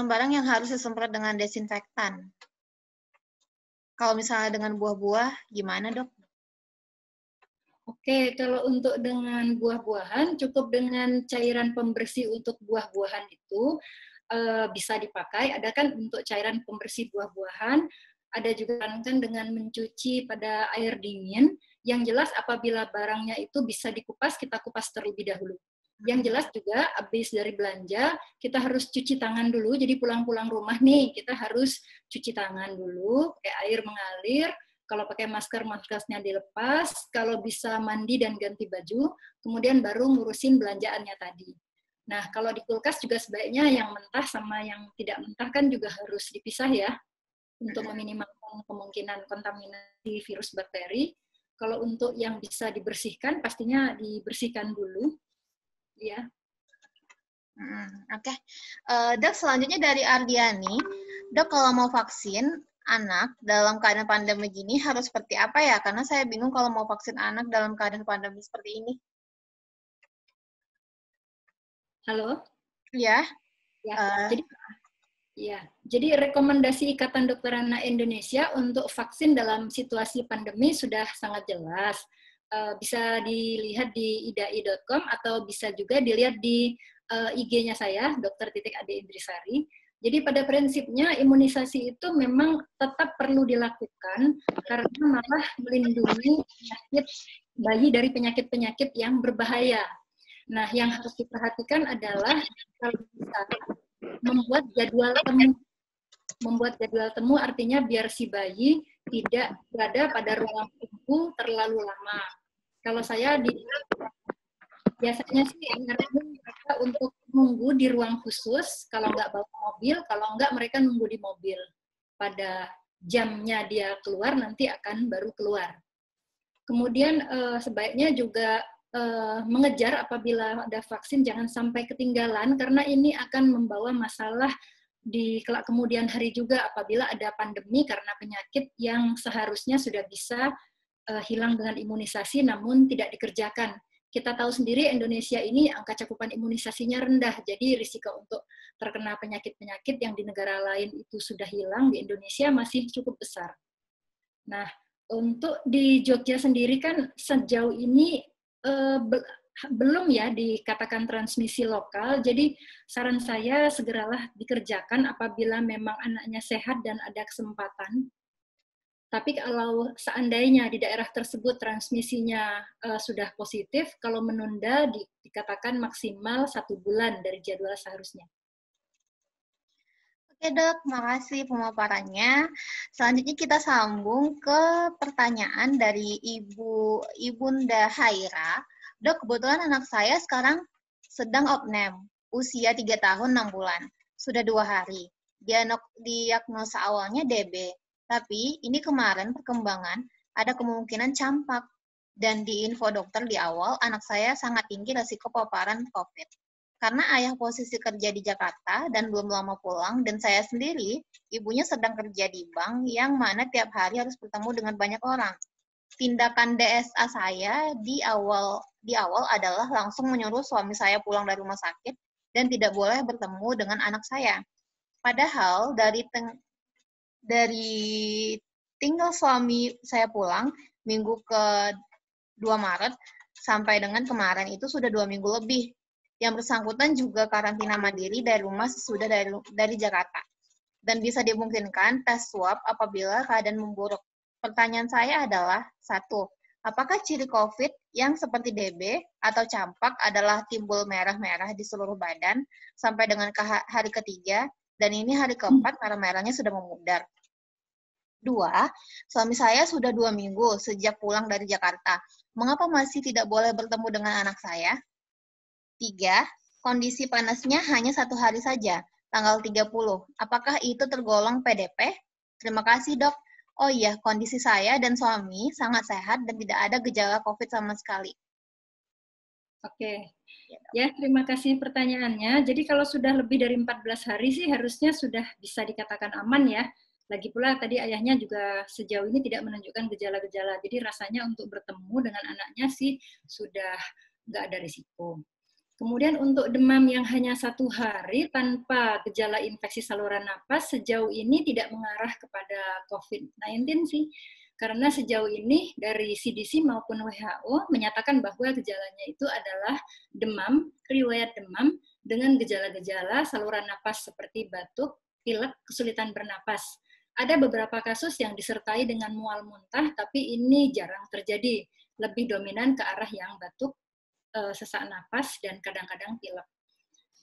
barang-barang yang harus disemprot dengan desinfektan. Kalau misalnya dengan buah-buah, gimana dok? Oke, kalau untuk dengan buah-buahan, cukup dengan cairan pembersih untuk buah-buahan itu bisa dipakai. Ada kan untuk cairan pembersih buah-buahan, ada juga kan dengan mencuci pada air dingin. Yang jelas apabila barangnya itu bisa dikupas, kita kupas terlebih dahulu. Yang jelas juga habis dari belanja, kita harus cuci tangan dulu. Jadi pulang-pulang rumah nih, kita harus cuci tangan dulu, pakai air mengalir. Kalau pakai masker, maskernya dilepas. Kalau bisa mandi dan ganti baju, kemudian baru ngurusin belanjaannya tadi. Nah, kalau di kulkas juga sebaiknya yang mentah sama yang tidak mentah kan juga harus dipisah ya, untuk meminimalkan kemungkinan kontaminasi virus bakteri. Kalau untuk yang bisa dibersihkan, pastinya dibersihkan dulu, ya. Oke. Dok, selanjutnya dari Ardiani. Dok, kalau mau vaksin anak dalam keadaan pandemi gini harus seperti apa ya? Karena saya bingung kalau mau vaksin anak dalam keadaan pandemi seperti ini. Halo? Ya. Ya, jadi rekomendasi Ikatan Dokter Anak Indonesia untuk vaksin dalam situasi pandemi sudah sangat jelas. Bisa dilihat di idai.com atau bisa juga dilihat di IG-nya saya, Dr. Ade Indrisari. Jadi pada prinsipnya imunisasi itu memang tetap perlu dilakukan karena malah melindungi penyakit bayi dari penyakit-penyakit yang berbahaya. Nah, yang harus diperhatikan adalah kalau bisa membuat jadwal temu. Membuat jadwal temu artinya biar si bayi tidak berada pada ruang tunggu terlalu lama. Kalau saya biasanya sih nyaranin mereka untuk nunggu di ruang khusus, kalau nggak bawa mobil, kalau nggak mereka nunggu di mobil. Pada jamnya dia keluar, nanti akan baru keluar. Kemudian sebaiknya juga mengejar apabila ada vaksin, jangan sampai ketinggalan, karena ini akan membawa masalah di kemudian hari juga apabila ada pandemi karena penyakit yang seharusnya sudah bisa hilang dengan imunisasi namun tidak dikerjakan. Kita tahu sendiri Indonesia ini angka cakupan imunisasinya rendah, jadi risiko untuk terkena penyakit-penyakit yang di negara lain itu sudah hilang, di Indonesia masih cukup besar. Nah, untuk di Jogja sendiri kan sejauh ini belum ya dikatakan transmisi lokal, jadi saran saya segeralah dikerjakan apabila memang anaknya sehat dan ada kesempatan. Tapi kalau seandainya di daerah tersebut transmisinya sudah positif, kalau menunda dikatakan maksimal 1 bulan dari jadwal seharusnya. Oke dok, makasih pemaparannya. Selanjutnya kita sambung ke pertanyaan dari Ibunda Haira. Dok, kebetulan anak saya sekarang sedang opname, usia 3 tahun 6 bulan, sudah 2 hari. Diagnosa awalnya DB, tapi ini kemarin perkembangan ada kemungkinan campak. Dan di info dokter di awal, anak saya sangat tinggi risiko paparan COVID. Karena ayah posisi kerja di Jakarta dan belum lama pulang, dan saya sendiri, ibunya sedang kerja di bank yang mana tiap hari harus bertemu dengan banyak orang. Tindakan DSA saya di awal adalah langsung menyuruh suami saya pulang dari rumah sakit dan tidak boleh bertemu dengan anak saya. Padahal dari tinggal suami saya pulang minggu ke 2 Maret sampai dengan kemarin itu sudah 2 minggu lebih. Yang bersangkutan juga karantina mandiri dari rumah sesudah dari Jakarta. Dan bisa dimungkinkan tes swab apabila keadaan memburuk. Pertanyaan saya adalah, 1. Apakah ciri COVID yang seperti DB atau campak adalah timbul merah-merah di seluruh badan sampai dengan hari ketiga, dan ini hari keempat merah-merahnya sudah memudar? 2. Suami saya sudah 2 minggu sejak pulang dari Jakarta. Mengapa masih tidak boleh bertemu dengan anak saya? 3. Kondisi panasnya hanya 1 hari saja, tanggal 30. Apakah itu tergolong PDP? Terima kasih, Dok. Oh iya, kondisi saya dan suami sangat sehat dan tidak ada gejala COVID sama sekali. Oke. Ya, terima kasih pertanyaannya. Jadi kalau sudah lebih dari 14 hari sih harusnya sudah bisa dikatakan aman ya. Lagi pula tadi ayahnya juga sejauh ini tidak menunjukkan gejala-gejala. Jadi rasanya untuk bertemu dengan anaknya sih sudah nggak ada risiko. Kemudian untuk demam yang hanya 1 hari tanpa gejala infeksi saluran napas, sejauh ini tidak mengarah kepada COVID-19 sih. Karena sejauh ini dari CDC maupun WHO menyatakan bahwa gejalanya itu adalah demam, riwayat demam, dengan gejala-gejala saluran napas seperti batuk, pilek, kesulitan bernapas. Ada beberapa kasus yang disertai dengan mual muntah, tapi ini jarang terjadi. Lebih dominan ke arah yang batuk, sesak napas, dan kadang-kadang pilek.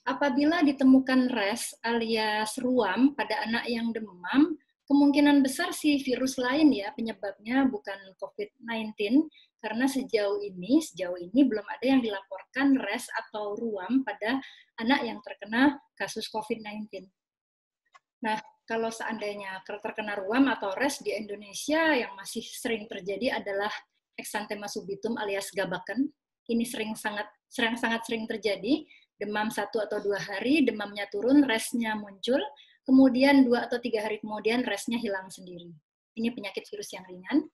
Apabila ditemukan res alias ruam pada anak yang demam, kemungkinan besar sih virus lain ya penyebabnya, bukan COVID-19, karena sejauh ini belum ada yang dilaporkan res atau ruam pada anak yang terkena kasus COVID-19. Nah, kalau seandainya terkena ruam atau res di Indonesia yang masih sering terjadi adalah Exanthema subitum alias gabaken. Ini sangat sering terjadi, demam 1 atau 2 hari, demamnya turun, resnya muncul, kemudian 2 atau 3 hari kemudian resnya hilang sendiri. Ini penyakit virus yang ringan.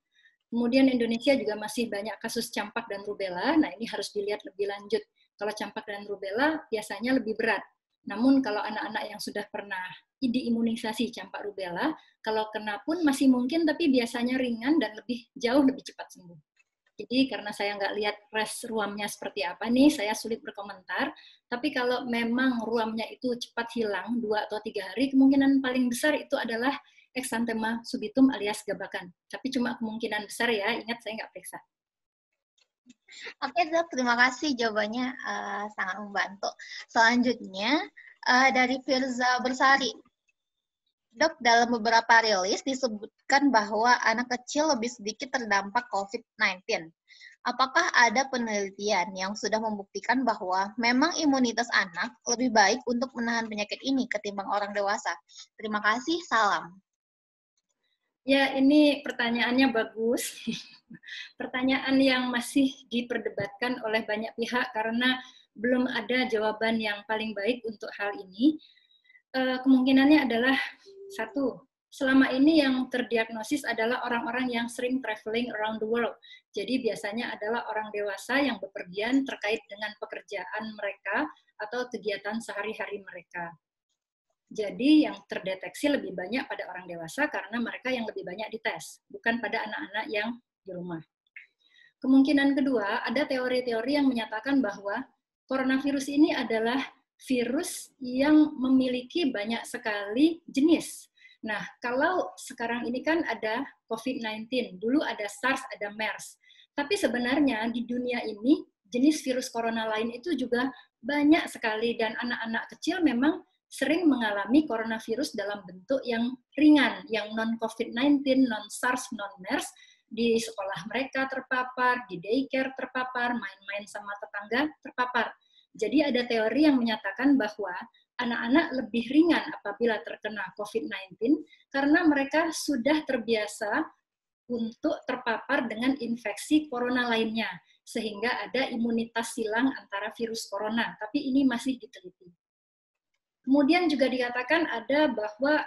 Kemudian Indonesia juga masih banyak kasus campak dan rubella, nah ini harus dilihat lebih lanjut. Kalau campak dan rubella biasanya lebih berat. Namun kalau anak-anak yang sudah pernah diimunisasi campak rubella, kalau kena pun masih mungkin, tapi biasanya ringan dan jauh lebih cepat sembuh. Jadi karena saya nggak lihat res ruamnya seperti apa nih, saya sulit berkomentar. Tapi kalau memang ruamnya itu cepat hilang 2 atau 3 hari, kemungkinan paling besar itu adalah Exanthema subitum alias gabakan. Tapi cuma kemungkinan besar ya, ingat saya nggak periksa. Oke dok, terima kasih jawabannya sangat membantu. Selanjutnya dari Firza Bersari. Dok, dalam beberapa rilis disebutkan bahwa anak kecil lebih sedikit terdampak COVID-19. Apakah ada penelitian yang sudah membuktikan bahwa memang imunitas anak lebih baik untuk menahan penyakit ini ketimbang orang dewasa? Terima kasih, salam. Ya, ini pertanyaannya bagus. Pertanyaan yang masih diperdebatkan oleh banyak pihak karena belum ada jawaban yang paling baik untuk hal ini. Kemungkinannya adalah 1, selama ini yang terdiagnosis adalah orang-orang yang sering traveling around the world. Jadi biasanya adalah orang dewasa yang bepergian terkait dengan pekerjaan mereka atau kegiatan sehari-hari mereka. Jadi yang terdeteksi lebih banyak pada orang dewasa karena mereka yang lebih banyak dites, bukan pada anak-anak yang di rumah. Kemungkinan kedua, ada teori-teori yang menyatakan bahwa coronavirus ini adalah virus yang memiliki banyak sekali jenis. Nah, kalau sekarang ini kan ada COVID-19, dulu ada SARS, ada MERS. Tapi sebenarnya di dunia ini, jenis virus corona lain itu juga banyak sekali, dan anak-anak kecil memang sering mengalami coronavirus dalam bentuk yang ringan, yang non-COVID-19, non-SARS, non-MERS, di sekolah mereka terpapar, di daycare terpapar, main-main sama tetangga terpapar. Jadi ada teori yang menyatakan bahwa anak-anak lebih ringan apabila terkena COVID-19 karena mereka sudah terbiasa untuk terpapar dengan infeksi corona lainnya, sehingga ada imunitas silang antara virus corona, tapi ini masih diteliti. Kemudian juga dikatakan ada bahwa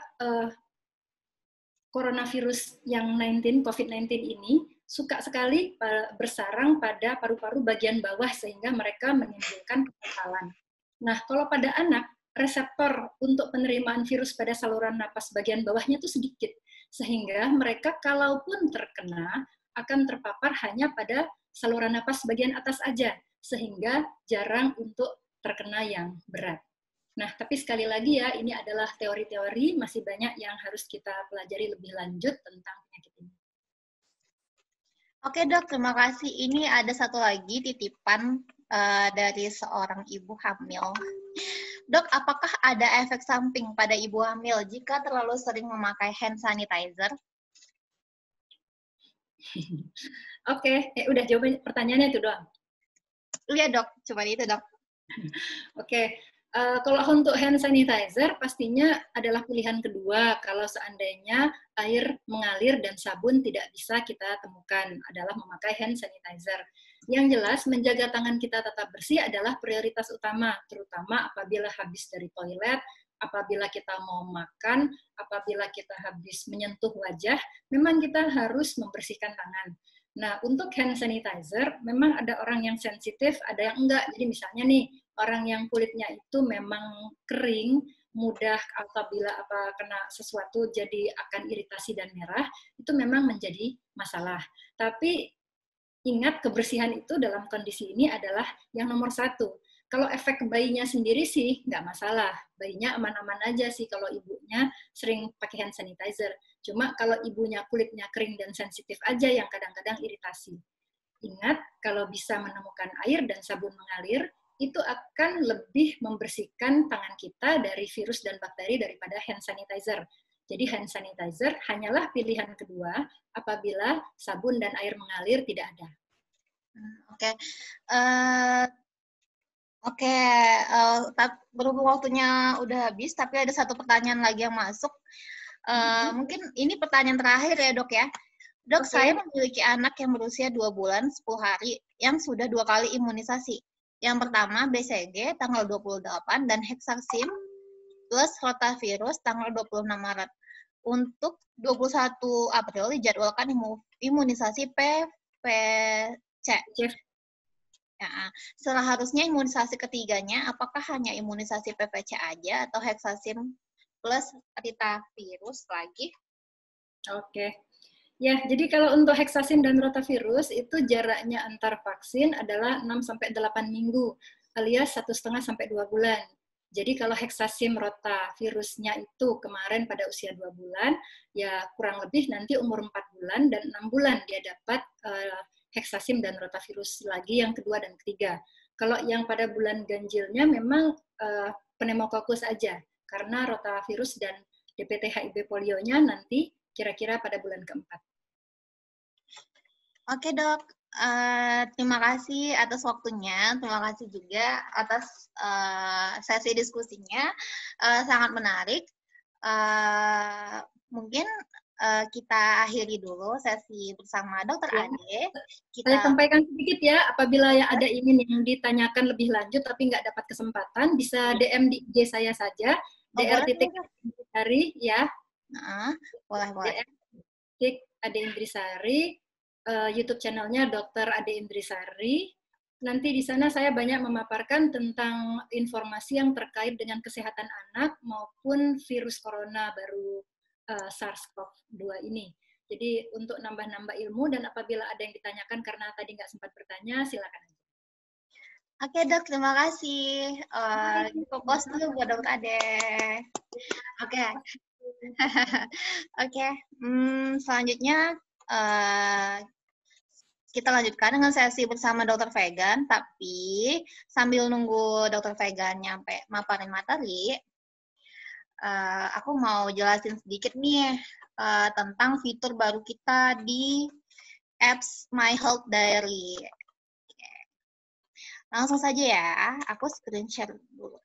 coronavirus yang COVID-19 ini suka sekali bersarang pada paru-paru bagian bawah sehingga mereka menimbulkan kekalan. Nah, kalau pada anak, reseptor untuk penerimaan virus pada saluran napas bagian bawahnya itu sedikit, sehingga mereka kalaupun terkena akan terpapar hanya pada saluran napas bagian atas aja, sehingga jarang untuk terkena yang berat. Nah, tapi sekali lagi ya, ini adalah teori-teori, masih banyak yang harus kita pelajari lebih lanjut tentang penyakit ini. Oke dok, terima kasih. Ini ada satu lagi titipan dari seorang ibu hamil. Dok, apakah ada efek samping pada ibu hamil jika terlalu sering memakai hand sanitizer? Oke, udah jawab pertanyaannya itu doang. Iya dok, cuma itu dok. Oke. Kalau untuk hand sanitizer, pastinya adalah pilihan kedua. Kalau seandainya air mengalir dan sabun tidak bisa kita temukan, adalah memakai hand sanitizer. Yang jelas, menjaga tangan kita tetap bersih adalah prioritas utama, terutama apabila habis dari toilet, apabila kita mau makan, apabila kita habis menyentuh wajah, memang kita harus membersihkan tangan. Nah, untuk hand sanitizer, memang ada orang yang sensitif, ada yang enggak. Jadi misalnya nih, orang yang kulitnya itu memang kering, mudah apabila kena sesuatu jadi akan iritasi dan merah, itu memang menjadi masalah. Tapi ingat, kebersihan itu dalam kondisi ini adalah yang nomor satu. Kalau efek ke bayinya sendiri sih nggak masalah. Bayinya aman-aman aja sih kalau ibunya sering pakai hand sanitizer. Cuma kalau ibunya kulitnya kering dan sensitif aja yang kadang-kadang iritasi. Ingat, kalau bisa menemukan air dan sabun mengalir, itu akan lebih membersihkan tangan kita dari virus dan bakteri daripada hand sanitizer. Jadi hand sanitizer hanyalah pilihan kedua apabila sabun dan air mengalir tidak ada. Oke. Oke, berhubung waktunya udah habis, tapi ada satu pertanyaan lagi yang masuk. Mungkin ini pertanyaan terakhir ya, Dok ya. Dok, saya memiliki anak yang berusia 2 bulan 10 hari yang sudah 2 kali imunisasi. Yang pertama BCG tanggal 28 dan Hexasim plus rotavirus tanggal 26 Maret. Untuk 21 April dijadwalkan imunisasi PVC. Ya, seharusnya imunisasi ketiganya, apakah hanya imunisasi PVC aja atau Hexasim plus rotavirus lagi? Oke. Ya, jadi kalau untuk Hexasim dan rotavirus itu jaraknya antar vaksin adalah 6-8 minggu, alias 1,5 sampai 2 bulan. Jadi kalau Hexasim rotavirusnya itu kemarin pada usia 2 bulan, ya kurang lebih nanti umur 4 bulan dan 6 bulan dia dapat Hexasim dan rotavirus lagi yang kedua dan ketiga. Kalau yang pada bulan ganjilnya memang pneumococcus aja, karena rotavirus dan DPT HIV polionya nanti kira-kira pada bulan keempat. Oke, Dok. Terima kasih atas waktunya. Terima kasih juga atas sesi diskusinya. Sangat menarik. Mungkin kita akhiri dulu sesi bersama Dokter Ade. Saya sampaikan sedikit ya, apabila ada ingin yang ditanyakan lebih lanjut tapi nggak dapat kesempatan, bisa DM di IG saya saja, dr.Ade ya. Boleh. Ade Indrisari, YouTube channelnya Dr. Ade Indrisari. Nanti di sana saya banyak memaparkan tentang informasi yang terkait dengan kesehatan anak maupun virus corona baru SARS-CoV-2 ini. Jadi untuk nambah-nambah ilmu, dan apabila ada yang ditanyakan karena tadi nggak sempat bertanya, silakan aja. Oke, Dok, terima kasih. Fokus dulu buat Dr. Ade. Oke. Oke. Selanjutnya kita lanjutkan dengan sesi bersama Dr. Vegan, tapi sambil nunggu Dr. Vegan nyampe maparin materi, aku mau jelasin sedikit nih tentang fitur baru kita di apps My Health Diary. Langsung saja ya, aku screen share dulu.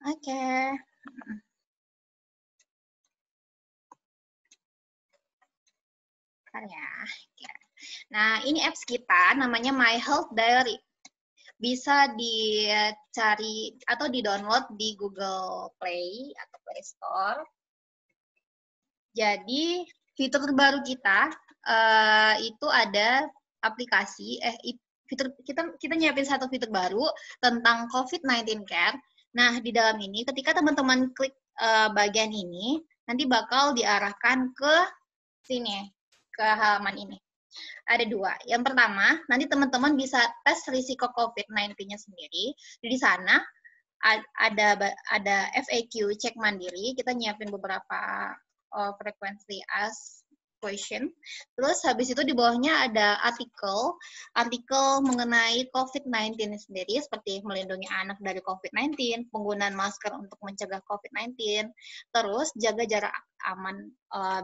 Oke. Ya. Nah, ini apps kita namanya My Health Diary. Bisa dicari atau di-download di Google Play atau Play Store. Jadi, fitur terbaru kita itu ada aplikasi, fitur kita nyiapin satu fitur baru tentang COVID-19 Care. Nah, di dalam ini, ketika teman-teman klik bagian ini, nanti bakal diarahkan ke sini, ke halaman ini. Ada dua. Yang pertama, nanti teman-teman bisa tes risiko COVID-19-nya sendiri. Di sana ada FAQ cek mandiri. Kita nyiapin beberapa frequently asked question. Terus habis itu di bawahnya ada artikel mengenai COVID-19 sendiri, seperti melindungi anak dari COVID-19, penggunaan masker untuk mencegah COVID-19, terus jaga jarak aman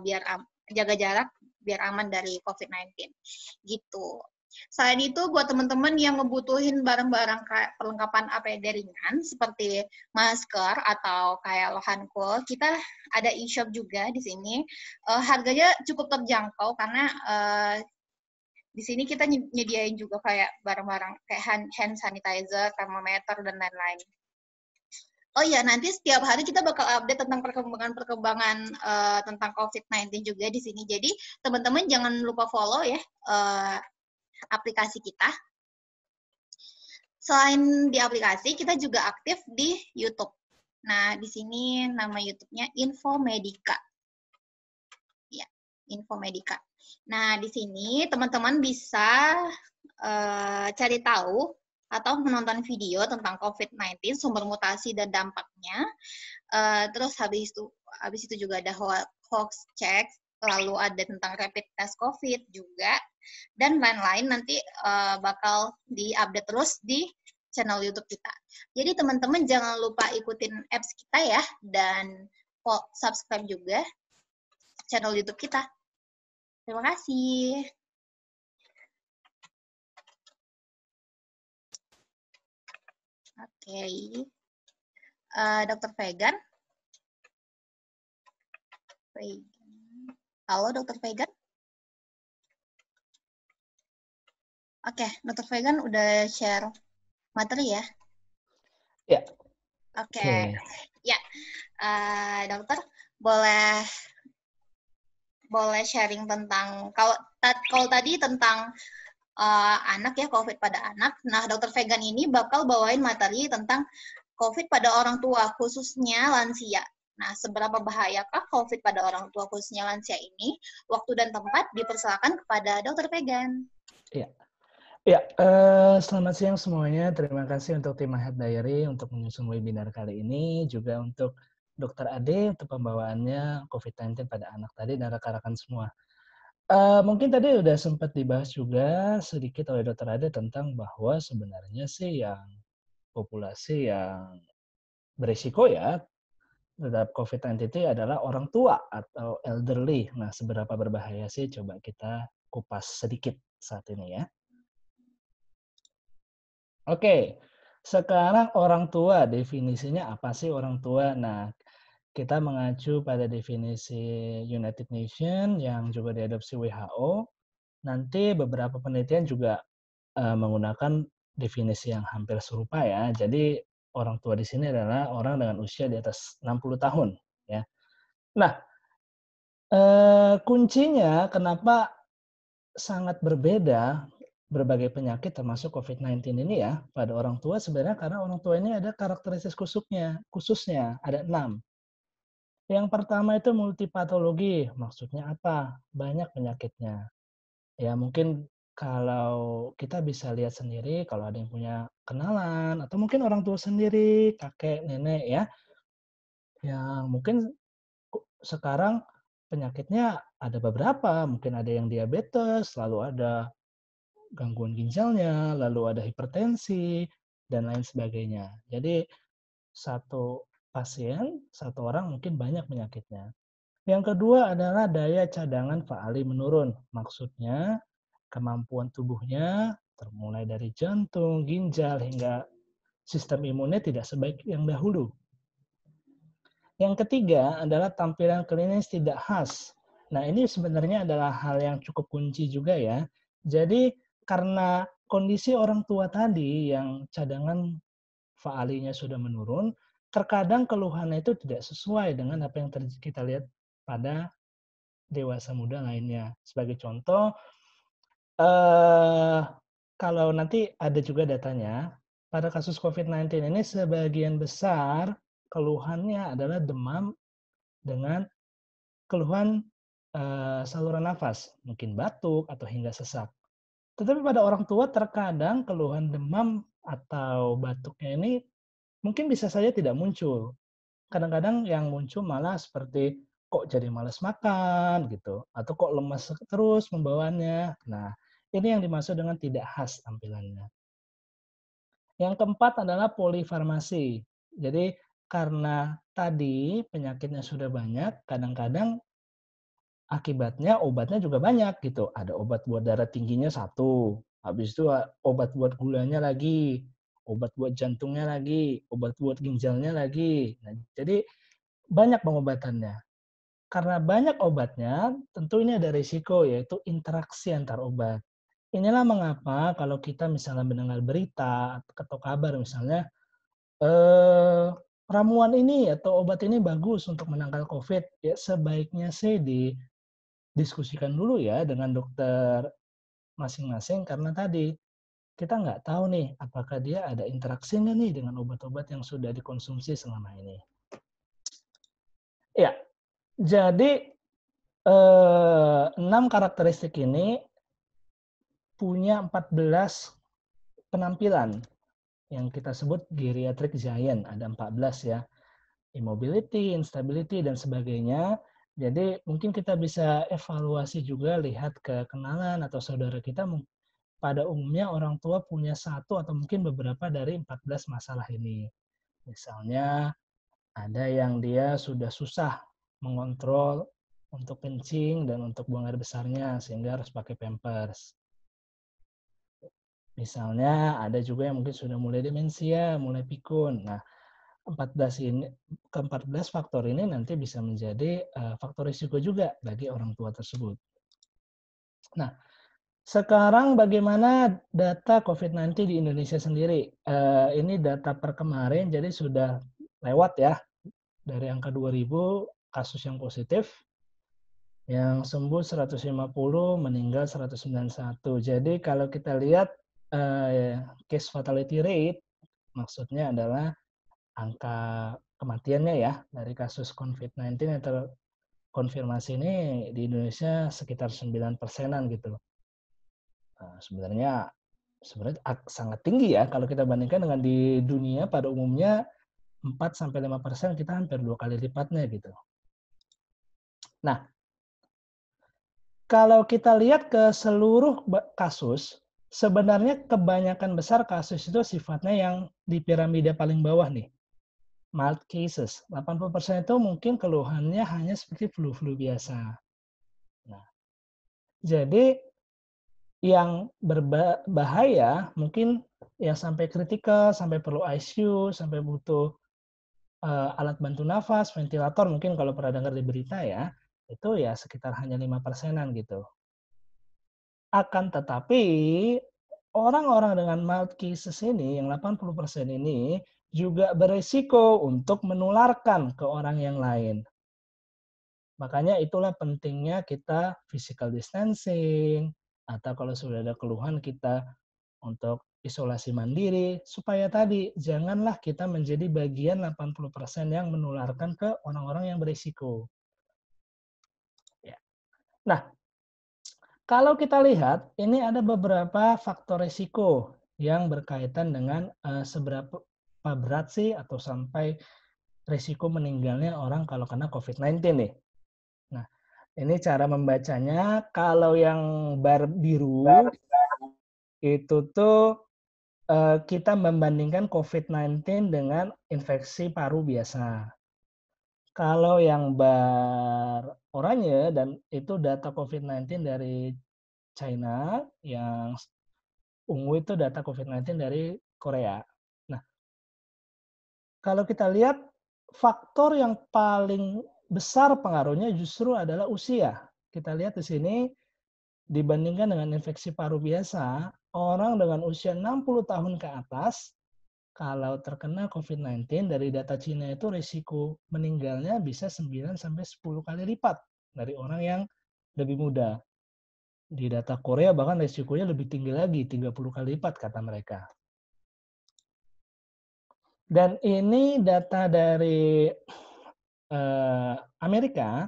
biar aman dari COVID-19. Gitu. Selain itu, buat teman-teman yang ngebutuhin barang-barang perlengkapan APD ringan, seperti masker atau kayak lohan cool, kita ada e-shop juga di sini. Harganya cukup terjangkau, karena di sini kita nyediain juga kayak barang-barang kayak hand sanitizer, thermometer, dan lain-lain. Oh iya, nanti setiap hari kita bakal update tentang perkembangan tentang COVID-19 juga di sini. Jadi teman-teman jangan lupa follow ya aplikasi kita. Selain di aplikasi, kita juga aktif di YouTube. Nah, di sini nama YouTube-nya Infomedica. Ya, Infomedica. Nah, di sini teman-teman bisa cari tahu atau menonton video tentang COVID-19, sumber mutasi dan dampaknya. Terus habis itu juga ada hoax check, lalu ada tentang rapid test COVID juga, dan lain-lain nanti bakal diupdate terus di channel YouTube kita. Jadi teman-teman jangan lupa ikutin apps kita ya, dan subscribe juga channel YouTube kita. Terima kasih. Oke, Dr. Vegan. Halo, Dr. Vegan. Oke, Dr. Vegan udah share materi ya? Ya. Oke. Ya, dokter boleh sharing tentang kalau tadi tentang anak ya, COVID pada anak. Nah, Dokter Vegan ini bakal bawain materi tentang COVID pada orang tua, khususnya lansia. Nah, seberapa bahayakah COVID pada orang tua, khususnya lansia ini? Waktu dan tempat dipersilakan kepada Dokter Vegan. Ya. Ya, selamat siang semuanya. Terima kasih untuk tim Ahead Diary untuk menyusun webinar kali ini, juga untuk Dr. Ade untuk pembawaannya COVID-19 pada anak tadi dan rekan-rekan semua. Mungkin tadi udah sempat dibahas juga sedikit oleh Dr. Ade tentang bahwa sebenarnya sih yang populasi yang berisiko ya terhadap COVID-19 itu adalah orang tua atau elderly. Nah, seberapa berbahaya sih? Coba kita kupas sedikit saat ini ya. Oke, sekarang orang tua, definisinya apa sih orang tua? Nah, kita mengacu pada definisi United Nations yang juga diadopsi WHO. Nanti beberapa penelitian juga menggunakan definisi yang hampir serupa ya. Jadi orang tua di sini adalah orang dengan usia di atas 60 tahun ya. Nah, kuncinya kenapa sangat berbeda berbagai penyakit termasuk COVID-19 ini ya pada orang tua sebenarnya karena orang tua ini ada karakteristik khususnya ada 6. Yang pertama itu multipatologi, maksudnya apa? Banyak penyakitnya. Ya mungkin kalau kita bisa lihat sendiri kalau ada yang punya kenalan atau mungkin orang tua sendiri, kakek, nenek ya, yang mungkin sekarang penyakitnya ada beberapa, mungkin ada yang diabetes, lalu ada gangguan ginjalnya, lalu ada hipertensi, dan lain sebagainya. Jadi satu pasien, satu orang mungkin banyak penyakitnya. Yang kedua adalah daya cadangan faali menurun. Maksudnya kemampuan tubuhnya termulai dari jantung, ginjal, hingga sistem imunnya tidak sebaik yang dahulu. Yang ketiga adalah tampilan klinis tidak khas. Nah, ini sebenarnya adalah hal yang cukup kunci juga ya. Jadi, karena kondisi orang tua tadi yang cadangan faalinya sudah menurun, terkadang keluhannya itu tidak sesuai dengan apa yang kita lihat pada dewasa muda lainnya. Sebagai contoh, kalau nanti ada juga datanya, pada kasus COVID-19 ini sebagian besar keluhannya adalah demam dengan keluhan saluran nafas, mungkin batuk atau hingga sesak. Tetapi pada orang tua terkadang keluhan demam atau batuknya ini mungkin bisa saja tidak muncul. Kadang-kadang yang muncul malah seperti kok jadi malas makan gitu, atau kok lemas terus membawaannya. Nah, ini yang dimaksud dengan tidak khas tampilannya. Yang keempat adalah polifarmasi. Jadi karena tadi penyakitnya sudah banyak, kadang-kadang akibatnya obatnya juga banyak gitu. Ada obat buat darah tingginya satu, habis itu obat buat gulanya lagi, obat buat jantungnya lagi, obat buat ginjalnya lagi. Nah, jadi banyak pengobatannya. Karena banyak obatnya, tentu ini ada risiko yaitu interaksi antar obat. Inilah mengapa kalau kita misalnya mendengar berita atau kabar misalnya ramuan ini atau obat ini bagus untuk menangkal COVID, ya sebaiknya sih didiskusikan dulu ya dengan dokter masing-masing karena tadi kita nggak tahu nih apakah dia ada interaksi nggak nih dengan obat-obat yang sudah dikonsumsi selama ini. Ya, jadi 6 karakteristik ini punya 14 penampilan yang kita sebut geriatric giant, ada 14 ya. Immobility, instability, dan sebagainya. Jadi mungkin kita bisa evaluasi juga lihat ke kenalan atau saudara kita, pada umumnya orang tua punya satu atau mungkin beberapa dari 14 masalah ini. Misalnya ada yang dia sudah susah mengontrol untuk kencing dan untuk buang air besarnya sehingga harus pakai pampers. Misalnya ada juga yang mungkin sudah mulai demensia, mulai pikun. Nah, 14 ini ke-14 faktor ini nanti bisa menjadi faktor risiko juga bagi orang tua tersebut. Nah, sekarang bagaimana data COVID-19 di Indonesia sendiri? Ini data per kemarin, jadi sudah lewat ya dari angka 2.000 kasus yang positif, yang sembuh 150, meninggal 191. Jadi kalau kita lihat case fatality rate, maksudnya adalah angka kematiannya ya dari kasus COVID-19 yang terkonfirmasi ini di Indonesia sekitar 9%-an gitu. Sebenarnya sangat tinggi ya kalau kita bandingkan dengan di dunia pada umumnya 4-5%, kita hampir 2 kali lipatnya gitu. Nah, kalau kita lihat ke seluruh kasus, sebenarnya kebanyakan besar kasus itu sifatnya yang di piramida paling bawah nih. Mild cases. 80% itu mungkin keluhannya hanya seperti flu-flu biasa. Nah, jadi yang berbahaya mungkin yang sampai kritikal, sampai perlu ICU, sampai butuh alat bantu nafas, ventilator mungkin kalau pernah dengar di berita ya, itu ya sekitar hanya 5%-an gitu. Akan tetapi orang-orang dengan mild cases ini, yang 80% ini juga beresiko untuk menularkan ke orang yang lain. Makanya itulah pentingnya kita physical distancing, atau kalau sudah ada keluhan kita untuk isolasi mandiri, supaya tadi janganlah kita menjadi bagian 80% yang menularkan ke orang-orang yang berisiko. Ya. Nah, kalau kita lihat, ini ada beberapa faktor risiko yang berkaitan dengan seberapa berat sih atau sampai risiko meninggalnya orang kalau kena COVID-19 nih. Nah, ini cara membacanya, kalau yang bar biru itu tuh kita membandingkan COVID-19 dengan infeksi paru biasa. Kalau yang bar oranye dan itu data COVID-19 dari China, yang ungu itu data COVID-19 dari Korea. Nah, kalau kita lihat faktor yang paling besar pengaruhnya justru adalah usia. Kita lihat di sini dibandingkan dengan infeksi paru biasa, orang dengan usia 60 tahun ke atas kalau terkena COVID-19 dari data Cina itu risiko meninggalnya bisa 9-10 kali lipat dari orang yang lebih muda. Di data Korea bahkan risikonya lebih tinggi lagi, 30 kali lipat kata mereka. Dan ini data dari Amerika.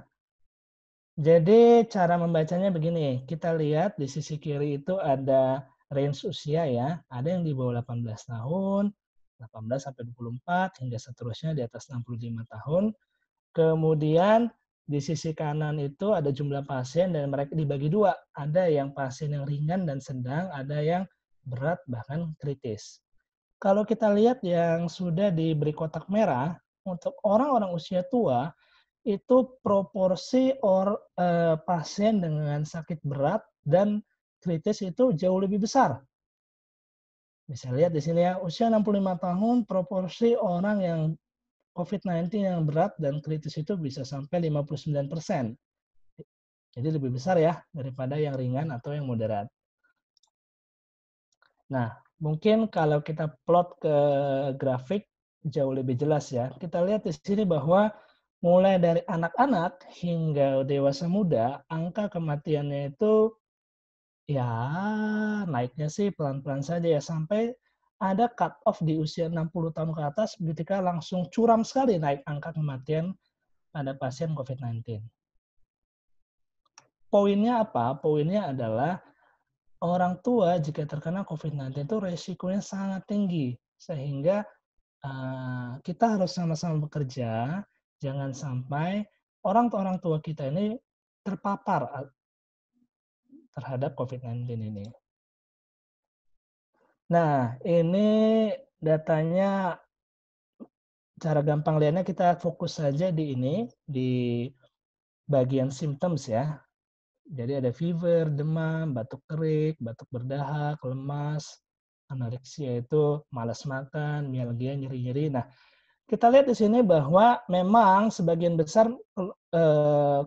Jadi cara membacanya begini, kita lihat di sisi kiri itu ada range usia ya, ada yang di bawah 18 tahun, 18 sampai 24 hingga seterusnya di atas 65 tahun. Kemudian di sisi kanan itu ada jumlah pasien dan mereka dibagi dua, ada yang pasien yang ringan dan sedang, ada yang berat bahkan kritis. Kalau kita lihat yang sudah diberi kotak merah, untuk orang-orang usia tua, itu proporsi pasien dengan sakit berat dan kritis itu jauh lebih besar. Bisa lihat di sini ya, usia 65 tahun, proporsi orang yang COVID-19 yang berat dan kritis itu bisa sampai 59%. Jadi lebih besar ya daripada yang ringan atau yang moderat. Nah, mungkin kalau kita plot ke grafik jauh lebih jelas ya. Kita lihat di sini bahwa mulai dari anak-anak hingga dewasa muda, angka kematiannya itu ya naiknya sih pelan-pelan saja ya, sampai ada cut off di usia 60 tahun ke atas ketika langsung curam sekali naik angka kematian pada pasien COVID-19. Poinnya apa? Poinnya adalah orang tua jika terkena COVID-19 itu resikonya sangat tinggi, sehingga kita harus sama-sama bekerja, jangan sampai orang tua kita ini terpapar terhadap COVID-19 ini. Nah, ini datanya, cara gampang lihatnya kita fokus saja di ini, di bagian symptoms ya. Jadi ada fever, demam, batuk terik, batuk berdahak, lemas, anoreksia itu malas makan, mialgia, nyeri-nyeri. Nah, kita lihat di sini bahwa memang sebagian besar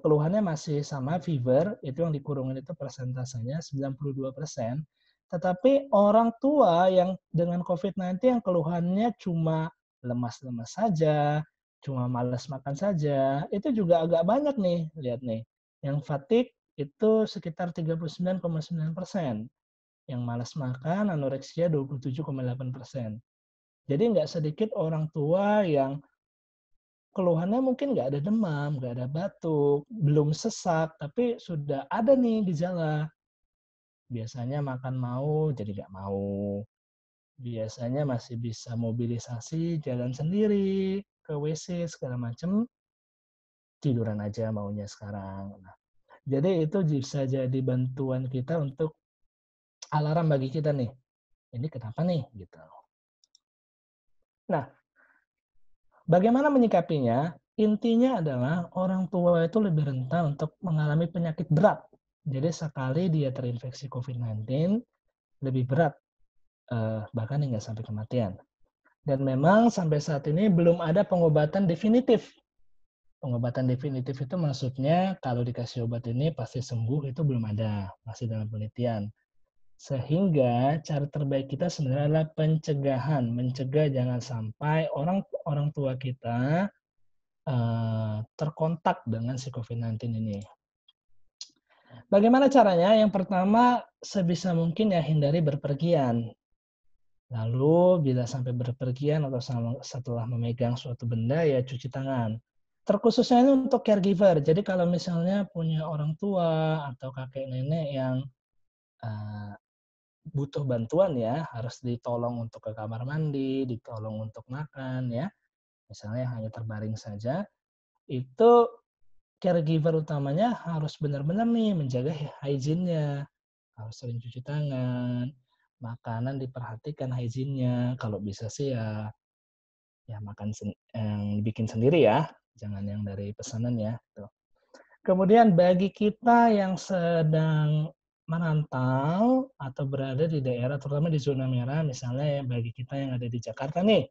keluhannya masih sama, fever, itu yang dikurungin itu persentasenya 92%. Tetapi orang tua yang dengan COVID-19 yang keluhannya cuma lemas-lemas saja, cuma malas makan saja, itu juga agak banyak nih, lihat nih. Yang fatigue itu sekitar 39,9%. Yang malas makan, anoreksia 27,8%. Jadi nggak sedikit orang tua yang keluhannya mungkin nggak ada demam, nggak ada batuk, belum sesak, tapi sudah ada nih gejala. Biasanya makan mau, jadi nggak mau. Biasanya masih bisa mobilisasi, jalan sendiri, ke WC, segala macam, tiduran aja maunya sekarang. Nah, jadi itu bisa jadi bantuan kita untuk alarm bagi kita nih. Ini kenapa nih? Gitu. Nah, bagaimana menyikapinya? Intinya adalah orang tua itu lebih rentan untuk mengalami penyakit berat. Jadi sekali dia terinfeksi COVID-19, lebih berat, bahkan hingga sampai kematian. Dan memang sampai saat ini belum ada pengobatan definitif. Pengobatan definitif itu maksudnya kalau dikasih obat ini pasti sembuh, itu belum ada, masih dalam penelitian. Sehingga cara terbaik kita sebenarnya adalah pencegahan, mencegah jangan sampai orang tua kita terkontak dengan si COVID-19 ini. Bagaimana caranya? Yang pertama, sebisa mungkin ya hindari berpergian. Lalu bila sampai berpergian atau setelah memegang suatu benda ya cuci tangan. Terkhususnya ini untuk caregiver. Jadi kalau misalnya punya orang tua atau kakek nenek yang butuh bantuan ya, harus ditolong untuk ke kamar mandi, ditolong untuk makan ya. Misalnya hanya terbaring saja, itu caregiver utamanya harus benar-benar nih menjaga hygiene-nya. Harus sering cuci tangan, makanan diperhatikan hygiene-nya. Kalau bisa sih ya makan yang dibikin sendiri ya, jangan yang dari pesanan ya. Tuh. Kemudian bagi kita yang sedang merantau atau berada di daerah terutama di zona merah, misalnya ya bagi kita yang ada di Jakarta nih,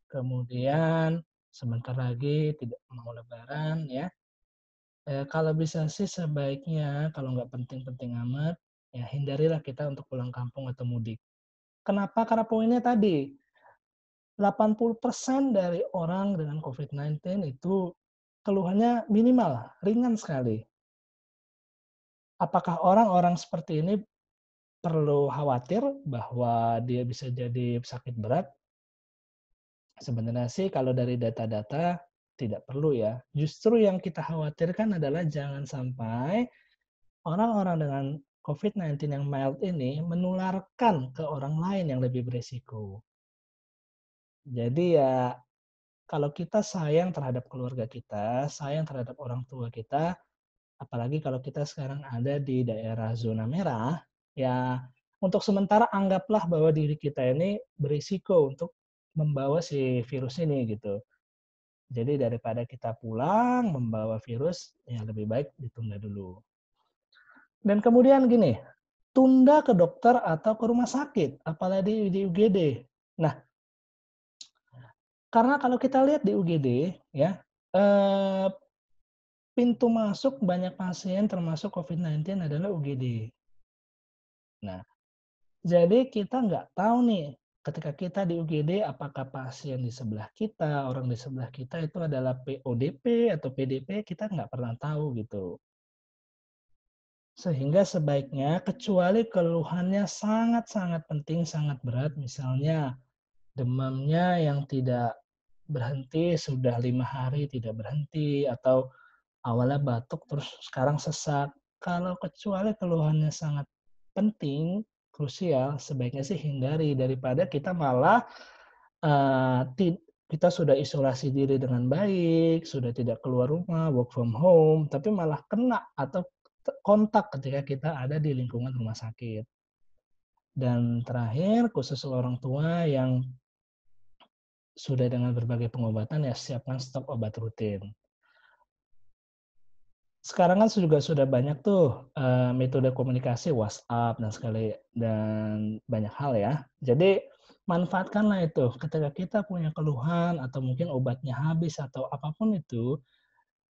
kemudian sebentar lagi tidak mau lebaran ya, kalau bisa sih sebaiknya kalau nggak penting-penting amat, ya hindarilah kita untuk pulang kampung atau mudik. Kenapa? Karena poinnya tadi, 80% dari orang dengan COVID-19 itu keluhannya minimal, ringan sekali. Apakah orang-orang seperti ini perlu khawatir bahwa dia bisa jadi sakit berat? Sebenarnya sih kalau dari data-data tidak perlu ya. Justru yang kita khawatirkan adalah jangan sampai orang-orang dengan COVID-19 yang mild ini menularkan ke orang lain yang lebih berisiko. Jadi ya kalau kita sayang terhadap keluarga kita, sayang terhadap orang tua kita, apalagi kalau kita sekarang ada di daerah zona merah, ya untuk sementara anggaplah bahwa diri kita ini berisiko untuk membawa si virus ini gitu. Jadi daripada kita pulang membawa virus, ya lebih baik ditunda dulu. Dan kemudian gini, tunda ke dokter atau ke rumah sakit, apalagi di UGD. Nah, karena kalau kita lihat di UGD, ya, pintu masuk banyak pasien termasuk COVID-19 adalah UGD. Nah, jadi kita nggak tahu nih ketika kita di UGD, apakah pasien di sebelah kita, orang di sebelah kita itu adalah PODP atau PDP, kita nggak pernah tahu gitu. Sehingga sebaiknya, kecuali keluhannya sangat-sangat penting, sangat berat, misalnya demamnya yang tidak berhenti, sudah 5 hari tidak berhenti, atau awalnya batuk terus sekarang sesak. Kalau kecuali keluhannya sangat penting, krusial, sebaiknya sih hindari daripada kita malah eee, tid kita sudah isolasi diri dengan baik, sudah tidak keluar rumah, work from home, tapi malah kena atau kontak ketika kita ada di lingkungan rumah sakit. Dan terakhir, khusus orang tua yang sudah dengan berbagai pengobatan, ya siapkan stok obat rutin. Sekarang kan juga sudah banyak tuh, metode komunikasi WhatsApp dan banyak hal ya. Jadi manfaatkanlah itu, ketika kita punya keluhan atau mungkin obatnya habis atau apapun itu,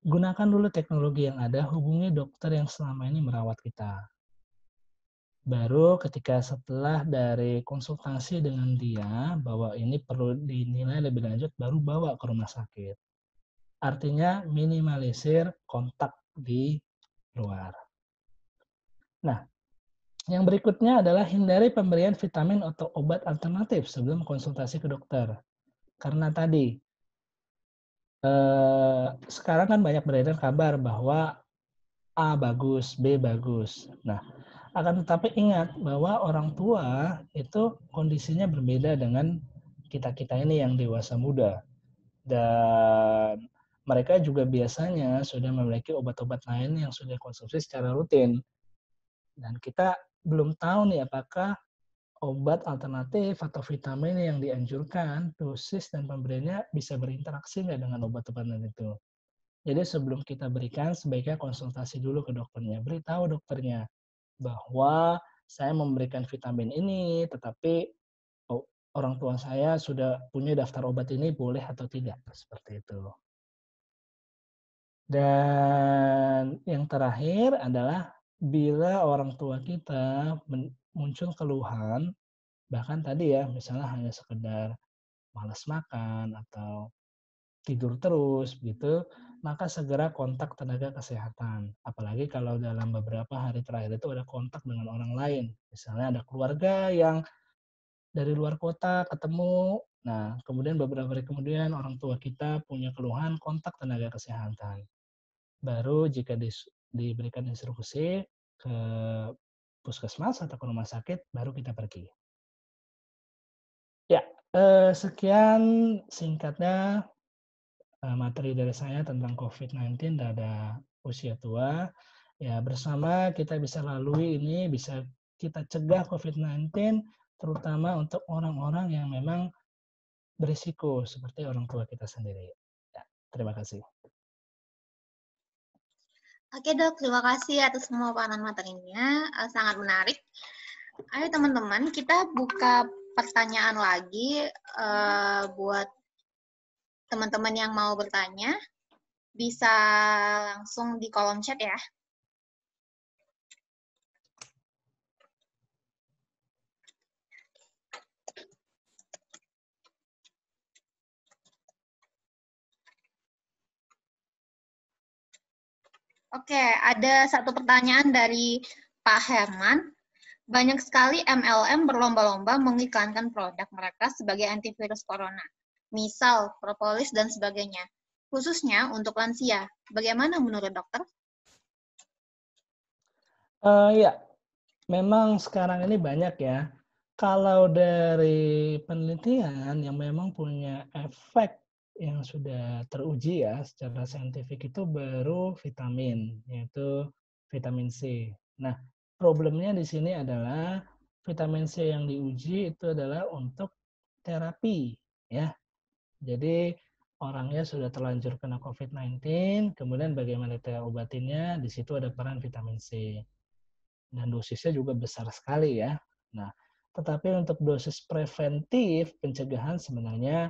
gunakan dulu teknologi yang ada, hubungi dokter yang selama ini merawat kita. Baru ketika setelah dari konsultasi dengan dia, bahwa ini perlu dinilai lebih lanjut, baru bawa ke rumah sakit. Artinya minimalisir kontak di luar. Nah, yang berikutnya adalah hindari pemberian vitamin atau obat alternatif sebelum konsultasi ke dokter. Karena tadi, sekarang kan banyak beredar kabar bahwa A bagus, B bagus. Nah, akan tetapi ingat bahwa orang tua itu kondisinya berbeda dengan kita-kita ini yang dewasa muda. Dan mereka juga biasanya sudah memiliki obat-obat lain yang sudah konsumsi secara rutin. Dan kita belum tahu nih apakah obat alternatif atau vitamin yang dianjurkan, dosis dan pemberiannya bisa berinteraksi nggak dengan obat-obatan itu. Jadi sebelum kita berikan, sebaiknya konsultasi dulu ke dokternya. Beritahu dokternya bahwa saya memberikan vitamin ini, tetapi orang tua saya sudah punya daftar obat ini, boleh atau tidak, seperti itu. Dan yang terakhir adalah bila orang tua kita muncul keluhan, bahkan tadi ya, misalnya hanya sekedar malas makan atau tidur terus begitu, maka segera kontak tenaga kesehatan. Apalagi kalau dalam beberapa hari terakhir itu ada kontak dengan orang lain. Misalnya ada keluarga yang dari luar kota ketemu, nah kemudian beberapa hari kemudian orang tua kita punya keluhan, kontak tenaga kesehatan. Baru jika diberikan instruksi ke puskesmas atau ke rumah sakit, baru kita pergi. Ya, sekian singkatnya materi dari saya tentang COVID-19 pada usia tua. Ya, bersama kita bisa lalui ini, bisa kita cegah COVID-19, terutama untuk orang-orang yang memang berisiko, seperti orang tua kita sendiri. Ya, terima kasih. Oke dok, terima kasih atas semua paparan materinya, sangat menarik. Ayo teman-teman, kita buka pertanyaan lagi buat teman-teman yang mau bertanya. Bisa langsung di kolom chat ya. Oke, ada satu pertanyaan dari Pak Herman. Banyak sekali MLM berlomba-lomba mengiklankan produk mereka sebagai antivirus corona. Misal, propolis dan sebagainya. Khususnya untuk lansia. Bagaimana menurut dokter? Ya, memang sekarang ini banyak ya. Kalau dari penelitian yang memang punya efek yang sudah teruji ya secara saintifik itu baru vitamin, yaitu vitamin C. Nah, problemnya di sini adalah vitamin C yang diuji itu adalah untuk terapi ya. Jadi orangnya sudah terlanjur kena COVID-19, kemudian bagaimana kita obatinnya, di situ ada peran vitamin C. Dan dosisnya juga besar sekali ya. Nah, tetapi untuk dosis preventif pencegahan sebenarnya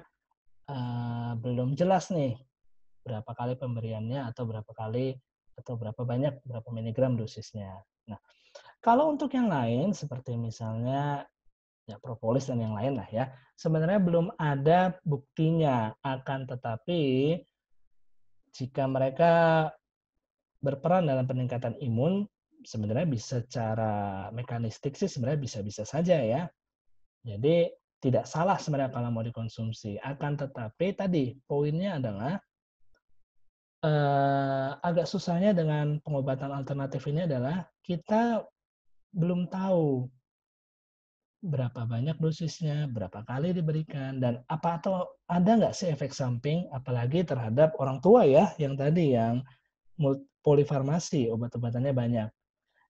belum jelas nih berapa kali pemberiannya atau berapa banyak berapa miligram dosisnya. Nah, kalau untuk yang lain seperti misalnya ya propolis dan yang lain lah ya. Sebenarnya belum ada buktinya, akan tetapi jika mereka berperan dalam peningkatan imun, sebenarnya bisa secara mekanistik sih sebenarnya bisa-bisa saja ya. Jadi tidak salah sebenarnya kalau mau dikonsumsi. Akan tetapi tadi poinnya adalah agak susahnya dengan pengobatan alternatif ini adalah kita belum tahu berapa banyak dosisnya, berapa kali diberikan, dan apa atau ada nggak sih efek samping, apalagi terhadap orang tua ya, yang tadi yang polifarmasi, obat-obatannya banyak.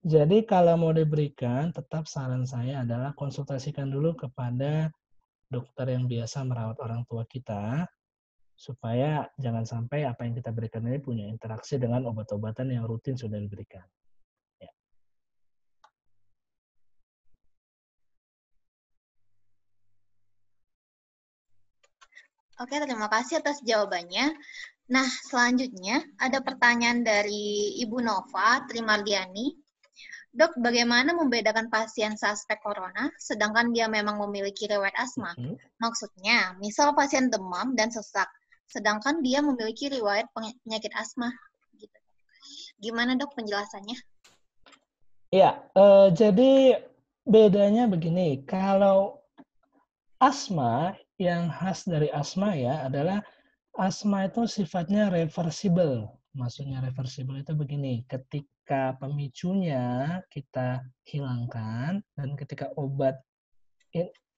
Jadi kalau mau diberikan, tetap saran saya adalah konsultasikan dulu kepada dokter yang biasa merawat orang tua kita, supaya jangan sampai apa yang kita berikan ini punya interaksi dengan obat-obatan yang rutin sudah diberikan. Ya. Oke, terima kasih atas jawabannya. Nah, selanjutnya ada pertanyaan dari Ibu Nova Trimardiani. Dok, bagaimana membedakan pasien suspek corona sedangkan dia memang memiliki riwayat asma? Maksudnya, misal pasien demam dan sesak, sedangkan dia memiliki riwayat penyakit asma. Gitu. Gimana dok penjelasannya? Ya, jadi bedanya begini, kalau asma, yang khas dari asma ya adalah asma itu sifatnya reversible. Maksudnya reversible itu begini, ketika pemicunya kita hilangkan dan ketika obat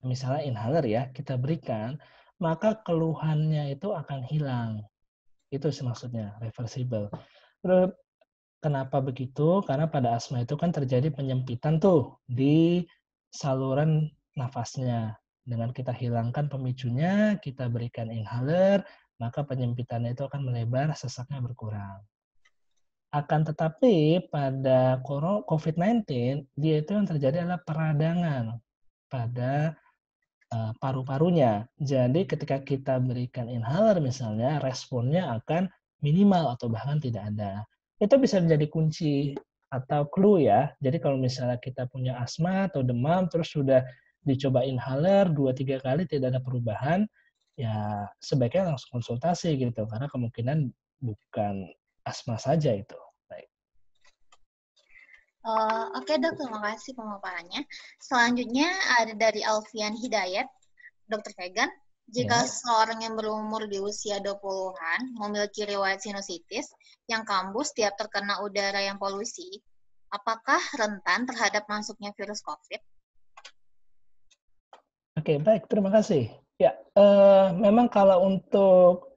misalnya inhaler ya kita berikan, maka keluhannya itu akan hilang. Itu sih maksudnya reversible. Terus kenapa begitu? Karena pada asma itu kan terjadi penyempitan tuh di saluran nafasnya. Dengan kita hilangkan pemicunya, kita berikan inhaler, maka penyempitannya itu akan melebar, sesaknya berkurang. Akan tetapi pada COVID-19, dia itu yang terjadi adalah peradangan pada paru-parunya. Jadi ketika kita berikan inhaler misalnya, responnya akan minimal atau bahkan tidak ada. Itu bisa menjadi kunci atau clue ya. Jadi kalau misalnya kita punya asma atau demam, terus sudah dicoba inhaler 2-3 kali tidak ada perubahan, ya sebaiknya langsung konsultasi gitu, karena kemungkinan bukan asma saja itu. Baik. Oke dok, terima kasih pemaparannya. Selanjutnya ada dari Alfian Hidayat, Dr. Vegan. Jika seorang yang berumur di usia 20-an memiliki riwayat sinusitis yang kambuh setiap terkena udara yang polusi, apakah rentan terhadap masuknya virus COVID? Oke, baik. Terima kasih. Ya, memang kalau untuk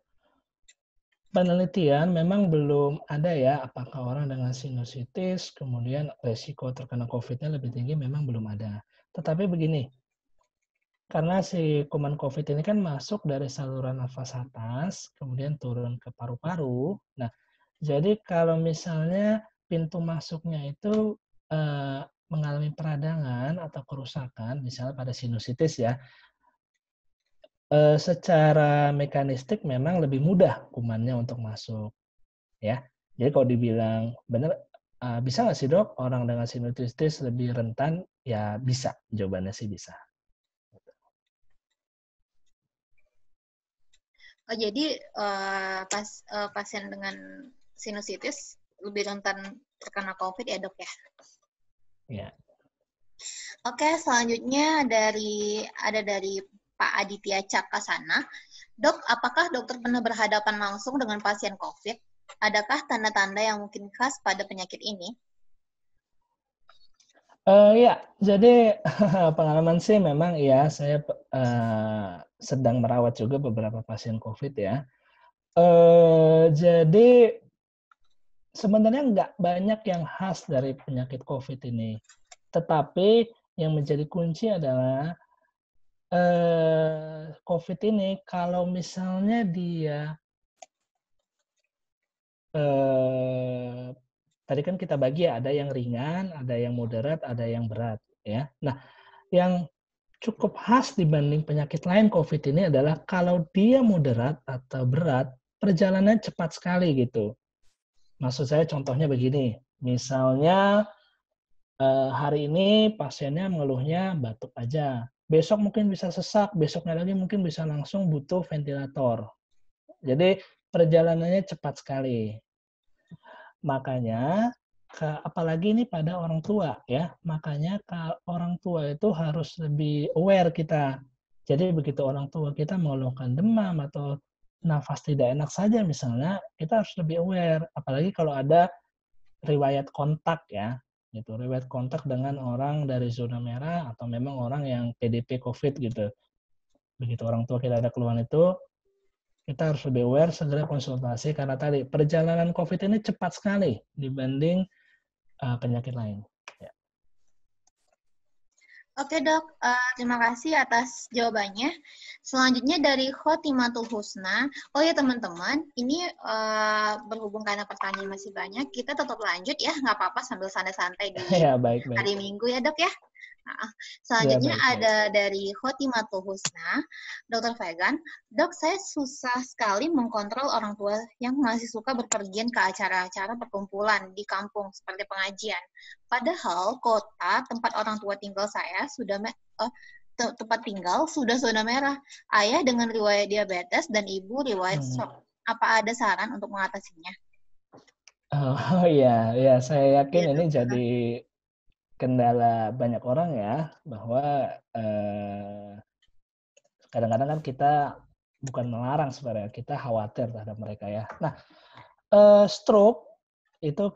penelitian memang belum ada ya, apakah orang dengan sinusitis kemudian resiko terkena COVID-nya lebih tinggi, memang belum ada. Tetapi begini, karena si kuman COVID ini kan masuk dari saluran nafas atas, kemudian turun ke paru-paru. Nah, jadi kalau misalnya pintu masuknya itu mengalami peradangan atau kerusakan, misalnya pada sinusitis ya, secara mekanistik memang lebih mudah kumannya untuk masuk, ya. Jadi kalau dibilang benar, bisa nggak sih dok orang dengan sinusitis lebih rentan? Ya bisa, jawabannya sih bisa. Jadi pasien dengan sinusitis lebih rentan terkena COVID ya dok ya? Ya. Oke, selanjutnya ada dari Pak Aditya Cakasana. Dok, apakah dokter pernah berhadapan langsung dengan pasien COVID? Adakah tanda-tanda yang mungkin khas pada penyakit ini? Ya, jadi pengalaman sih memang ya saya sedang merawat juga beberapa pasien COVID ya. Jadi sebenarnya nggak banyak yang khas dari penyakit COVID ini. Tetapi yang menjadi kunci adalah COVID ini kalau misalnya dia tadi kan kita bagi ya, ada yang ringan, ada yang moderat, ada yang berat ya. Nah, yang cukup khas dibanding penyakit lain COVID ini adalah kalau dia moderat atau berat, perjalanannya cepat sekali gitu. Maksud saya contohnya begini, misalnya hari ini pasiennya mengeluhnya batuk aja, besok mungkin bisa sesak, besoknya lagi mungkin bisa langsung butuh ventilator. Jadi perjalanannya cepat sekali. Makanya apalagi ini pada orang tua ya. Makanya orang tua itu harus lebih aware kita. Jadi begitu orang tua kita mengeluhkan demam atau nafas tidak enak saja misalnya, kita harus lebih aware. Apalagi kalau ada riwayat kontak ya. Gitu, riwayat kontak dengan orang dari zona merah atau memang orang yang PDP COVID gitu. Begitu orang tua kita ada keluhan itu, kita harus lebih aware, segera konsultasi karena tadi perjalanan COVID ini cepat sekali dibanding penyakit lain. Ya. Oke dok, terima kasih atas jawabannya. Selanjutnya dari Khotimatul Husna. Oh ya teman-teman, ini berhubung karena pertanyaan masih banyak, kita tetap lanjut ya, nggak apa-apa sambil santai-santai di Ya, baik. hari Minggu ya dok ya. Nah, Ya, selanjutnya baik. ada dari Khotimatul Husna, Dr. Vegan. Dok, saya susah sekali mengkontrol orang tua yang masih suka berpergian ke acara-acara perkumpulan di kampung seperti pengajian. Padahal kota tempat orang tua tinggal saya sudah tempat tinggal sudah zona merah. Ayah dengan riwayat diabetes dan ibu riwayat stroke. Apa ada saran untuk mengatasinya? Oh iya, ya saya yakin Ya, ini dok. jadi kendala banyak orang ya, bahwa kadang-kadang kan kita bukan melarang sebenarnya, kita khawatir terhadap mereka ya. Nah, stroke itu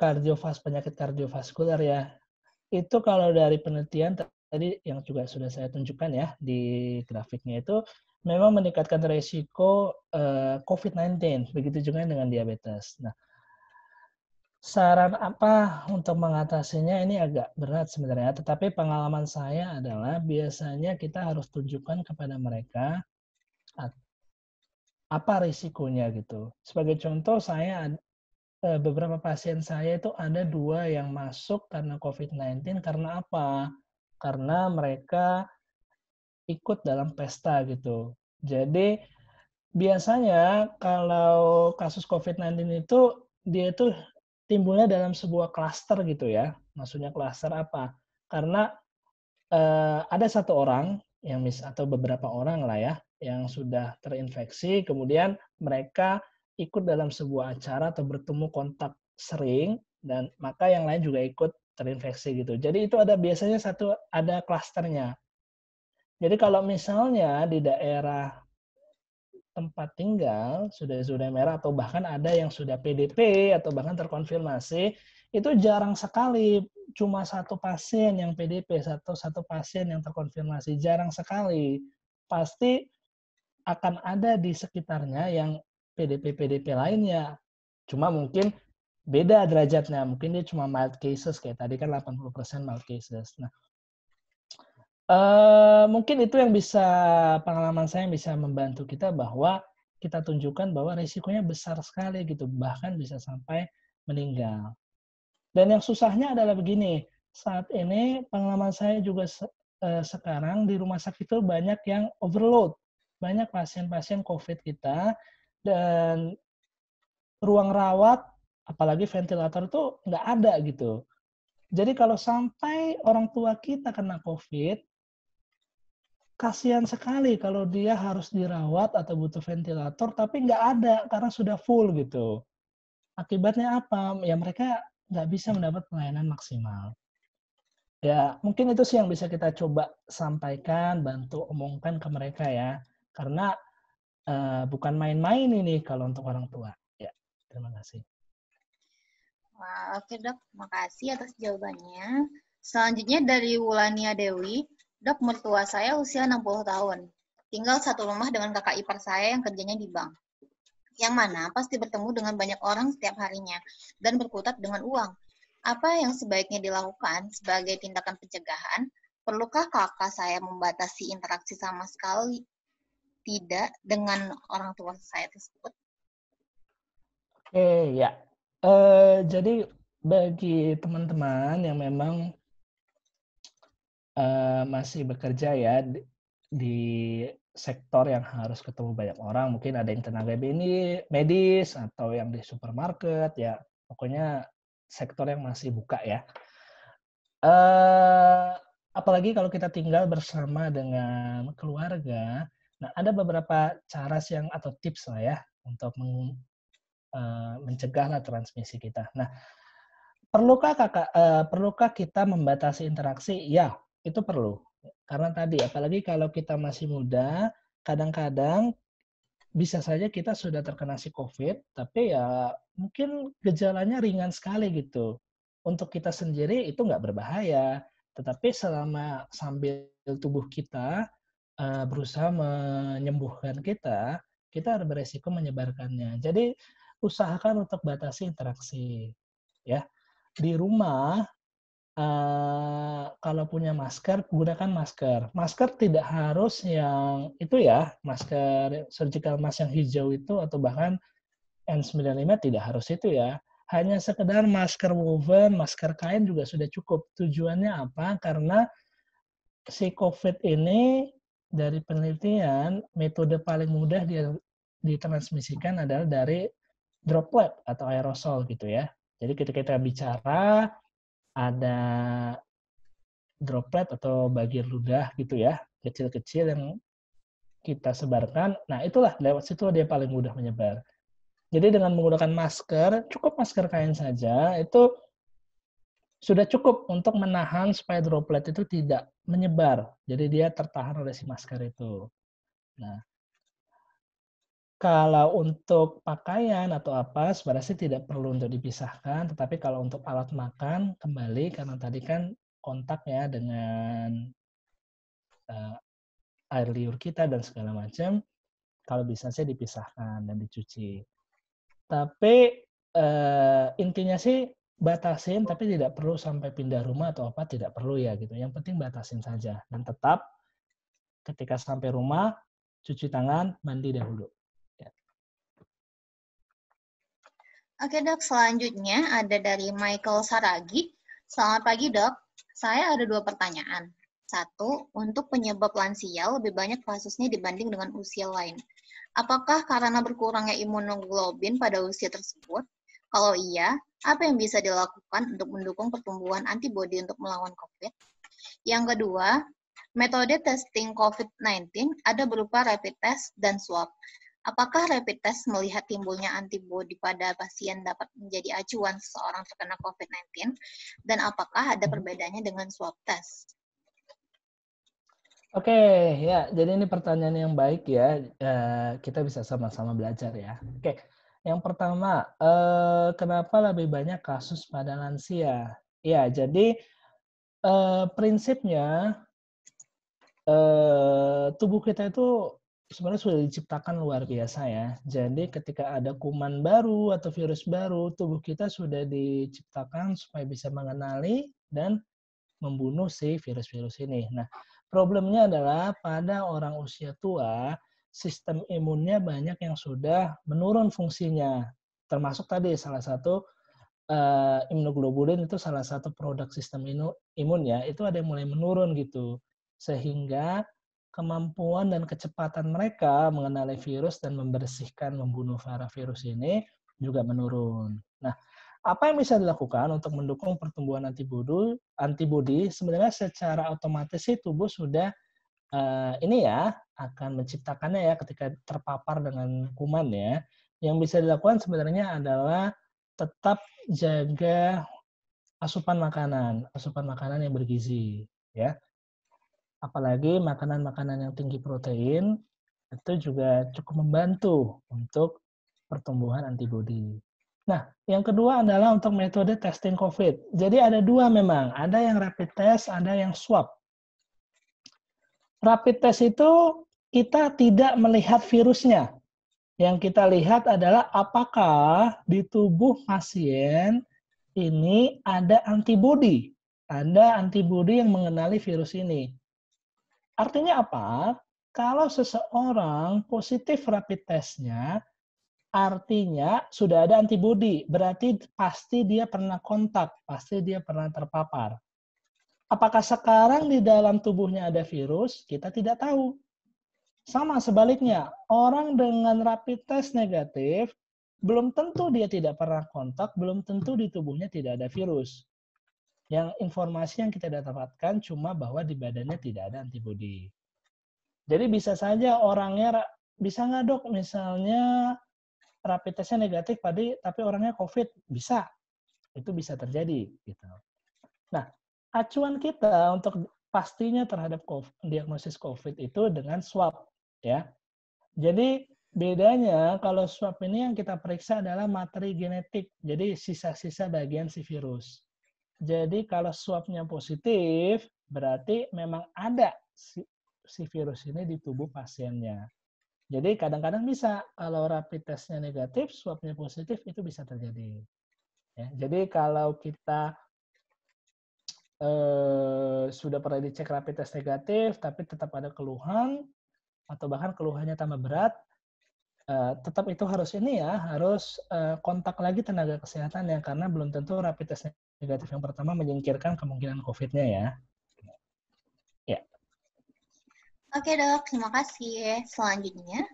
penyakit kardiovaskular ya. Itu kalau dari penelitian tadi yang juga sudah saya tunjukkan ya di grafiknya itu memang meningkatkan resiko COVID-19, begitu juga dengan diabetes. Nah, saran apa untuk mengatasinya ini agak berat sebenarnya, tetapi pengalaman saya adalah biasanya kita harus tunjukkan kepada mereka apa risikonya gitu. Sebagai contoh saya beberapa pasien saya itu ada 2 yang masuk karena COVID-19 karena apa? Karena mereka ikut dalam pesta gitu. Jadi biasanya kalau kasus COVID-19 itu dia itu timbulnya dalam sebuah klaster gitu ya. Maksudnya klaster apa? Karena ada satu orang yang atau beberapa orang lah ya yang sudah terinfeksi, kemudian mereka ikut dalam sebuah acara atau bertemu kontak sering dan maka yang lain juga ikut terinfeksi gitu. Jadi itu biasanya ada klasternya. Jadi kalau misalnya di daerah tempat tinggal sudah zona merah atau bahkan ada yang sudah PDP atau bahkan terkonfirmasi, itu jarang sekali cuma satu pasien yang PDP, satu pasien yang terkonfirmasi, jarang sekali. Pasti akan ada di sekitarnya yang PDP-PDP lainnya. Cuma mungkin beda derajatnya, mungkin dia cuma mild cases, kayak tadi kan 80% mild cases. Nah, mungkin itu yang pengalaman saya yang bisa membantu kita bahwa kita tunjukkan bahwa risikonya besar sekali gitu, bahkan bisa sampai meninggal. Dan yang susahnya adalah begini, saat ini pengalaman saya juga sekarang di rumah sakit itu banyak yang overload. Banyak pasien-pasien COVID kita dan ruang rawat, apalagi ventilator itu nggak ada gitu. Jadi kalau sampai orang tua kita kena COVID, kasihan sekali kalau dia harus dirawat atau butuh ventilator, tapi nggak ada karena sudah full gitu. Akibatnya apa? Ya mereka nggak bisa mendapat pelayanan maksimal. Ya mungkin itu sih yang bisa kita coba sampaikan, bantu omongkan ke mereka ya. Karena bukan main-main ini kalau untuk orang tua. Ya, terima kasih. Wah, oke dok, makasih atas jawabannya. Selanjutnya dari Wulania Dewi, dok mertua saya usia 60 tahun. Tinggal satu rumah dengan kakak ipar saya yang kerjanya di bank. Yang mana pasti bertemu dengan banyak orang setiap harinya dan berkutat dengan uang. Apa yang sebaiknya dilakukan sebagai tindakan pencegahan? Perlukah kakak saya membatasi interaksi sama sekali tidak dengan orang tua saya tersebut? Oke, ya. Jadi bagi teman-teman yang memang masih bekerja ya di sektor yang harus ketemu banyak orang, mungkin ada yang tenaga medis atau yang di supermarket, ya pokoknya sektor yang masih buka ya. apalagi kalau kita tinggal bersama dengan keluarga, nah ada beberapa cara sih yang atau tips lah ya untuk mencegahlah transmisi kita. Nah, perlukah kita membatasi interaksi? Ya, itu perlu. Karena tadi apalagi kalau kita masih muda, kadang-kadang bisa saja kita sudah terkena si COVID, tapi ya mungkin gejalanya ringan sekali gitu. Untuk kita sendiri itu nggak berbahaya, tetapi sambil tubuh kita berusaha menyembuhkan kita, kita ada beresiko menyebarkannya. Jadi usahakan untuk batasi interaksi, ya. Di rumah kalau punya masker, gunakan masker. Masker tidak harus yang itu ya, masker surgical mask yang hijau itu atau bahkan N95 tidak harus itu ya. Hanya sekedar masker woven, masker kain juga sudah cukup. Tujuannya apa? Karena si COVID ini dari penelitian, metode paling mudah dia ditransmisikan adalah dari droplet atau aerosol gitu ya. Jadi ketika kita bicara, ada droplet atau bagian ludah gitu ya, kecil-kecil yang kita sebarkan. Nah, itulah lewat situ dia paling mudah menyebar. Jadi dengan menggunakan masker, cukup masker kain saja, itu sudah cukup untuk menahan supaya droplet itu tidak menyebar. Jadi dia tertahan oleh si masker itu. Nah, kalau untuk pakaian atau apa, sebenarnya sih tidak perlu untuk dipisahkan. Tetapi kalau untuk alat makan, kembali karena tadi kan kontak ya dengan air liur kita dan segala macam, kalau bisa sih dipisahkan dan dicuci. Tapi intinya sih batasin, tapi tidak perlu sampai pindah rumah atau apa, tidak perlu ya gitu. Yang penting batasin saja. Dan tetap ketika sampai rumah, cuci tangan, mandi dahulu. Ya. Oke dok, selanjutnya ada dari Michael Saragi. Selamat pagi dok, saya ada 2 pertanyaan. 1, untuk penyebab lansia lebih banyak kasusnya dibanding dengan usia lain. Apakah karena berkurangnya imunoglobin pada usia tersebut? Kalau iya, apa yang bisa dilakukan untuk mendukung pertumbuhan antibodi untuk melawan COVID? Yang kedua, metode testing COVID-19 ada berupa rapid test dan swab. Apakah rapid test melihat timbulnya antibodi pada pasien dapat menjadi acuan seseorang terkena COVID-19? Dan apakah ada perbedaannya dengan swab test? Oke, ya. Jadi ini pertanyaan yang baik ya. Kita bisa sama-sama belajar ya. Oke, yang pertama, kenapa lebih banyak kasus pada lansia? Ya, jadi prinsipnya tubuh kita itu sebenarnya sudah diciptakan luar biasa ya. Jadi ketika ada kuman baru atau virus baru, tubuh kita sudah diciptakan supaya bisa mengenali dan membunuh si virus-virus ini. Nah, problemnya adalah pada orang usia tua, sistem imunnya banyak yang sudah menurun fungsinya. Termasuk tadi salah satu imunoglobulin itu salah satu produk sistem imun ya, itu ada yang mulai menurun gitu. Sehingga kemampuan dan kecepatan mereka mengenali virus dan membersihkan, membunuh para virus ini juga menurun. Nah, apa yang bisa dilakukan untuk mendukung pertumbuhan antibodi? Sebenarnya secara otomatis sih tubuh sudah ini ya akan menciptakannya ya ketika terpapar dengan kuman ya. Yang bisa dilakukan sebenarnya adalah tetap jaga asupan makanan yang bergizi ya. Apalagi makanan-makanan yang tinggi protein itu juga cukup membantu untuk pertumbuhan antibodi. Nah, yang kedua adalah untuk metode testing COVID. Jadi ada 2 memang, ada yang rapid test, ada yang swab. Rapid test itu kita tidak melihat virusnya. Yang kita lihat adalah apakah di tubuh pasien ini ada antibodi. Ada antibodi yang mengenali virus ini. Artinya apa? Kalau seseorang positif rapid test-nya, artinya sudah ada antibodi. Berarti pasti dia pernah kontak, pasti dia pernah terpapar. Apakah sekarang di dalam tubuhnya ada virus? Kita tidak tahu. Sama sebaliknya, orang dengan rapid test negatif, belum tentu dia tidak pernah kontak, belum tentu di tubuhnya tidak ada virus. Yang informasi yang kita dapatkan cuma bahwa di badannya tidak ada antibodi. Jadi bisa saja orangnya, bisa nggak dok misalnya rapid testnya negatif tapi orangnya COVID? Bisa, itu bisa terjadi. Gitu. Nah, acuan kita untuk pastinya terhadap diagnosis COVID itu dengan swab. Ya. Jadi bedanya kalau swab ini yang kita periksa adalah materi genetik, jadi sisa-sisa bagian si virus. Jadi kalau swabnya positif, berarti memang ada si virus ini di tubuh pasiennya. Jadi kadang-kadang bisa kalau rapid testnya negatif, swabnya positif, itu bisa terjadi. Ya, jadi kalau kita sudah pernah dicek rapid test negatif, tapi tetap ada keluhan, atau bahkan keluhannya tambah berat, tetap itu harus harus kontak lagi tenaga kesehatan ya, karena belum tentu rapid test negatif yang pertama menyingkirkan kemungkinan COVID-nya ya. Ya. Oke dok, terima kasih. Selanjutnya,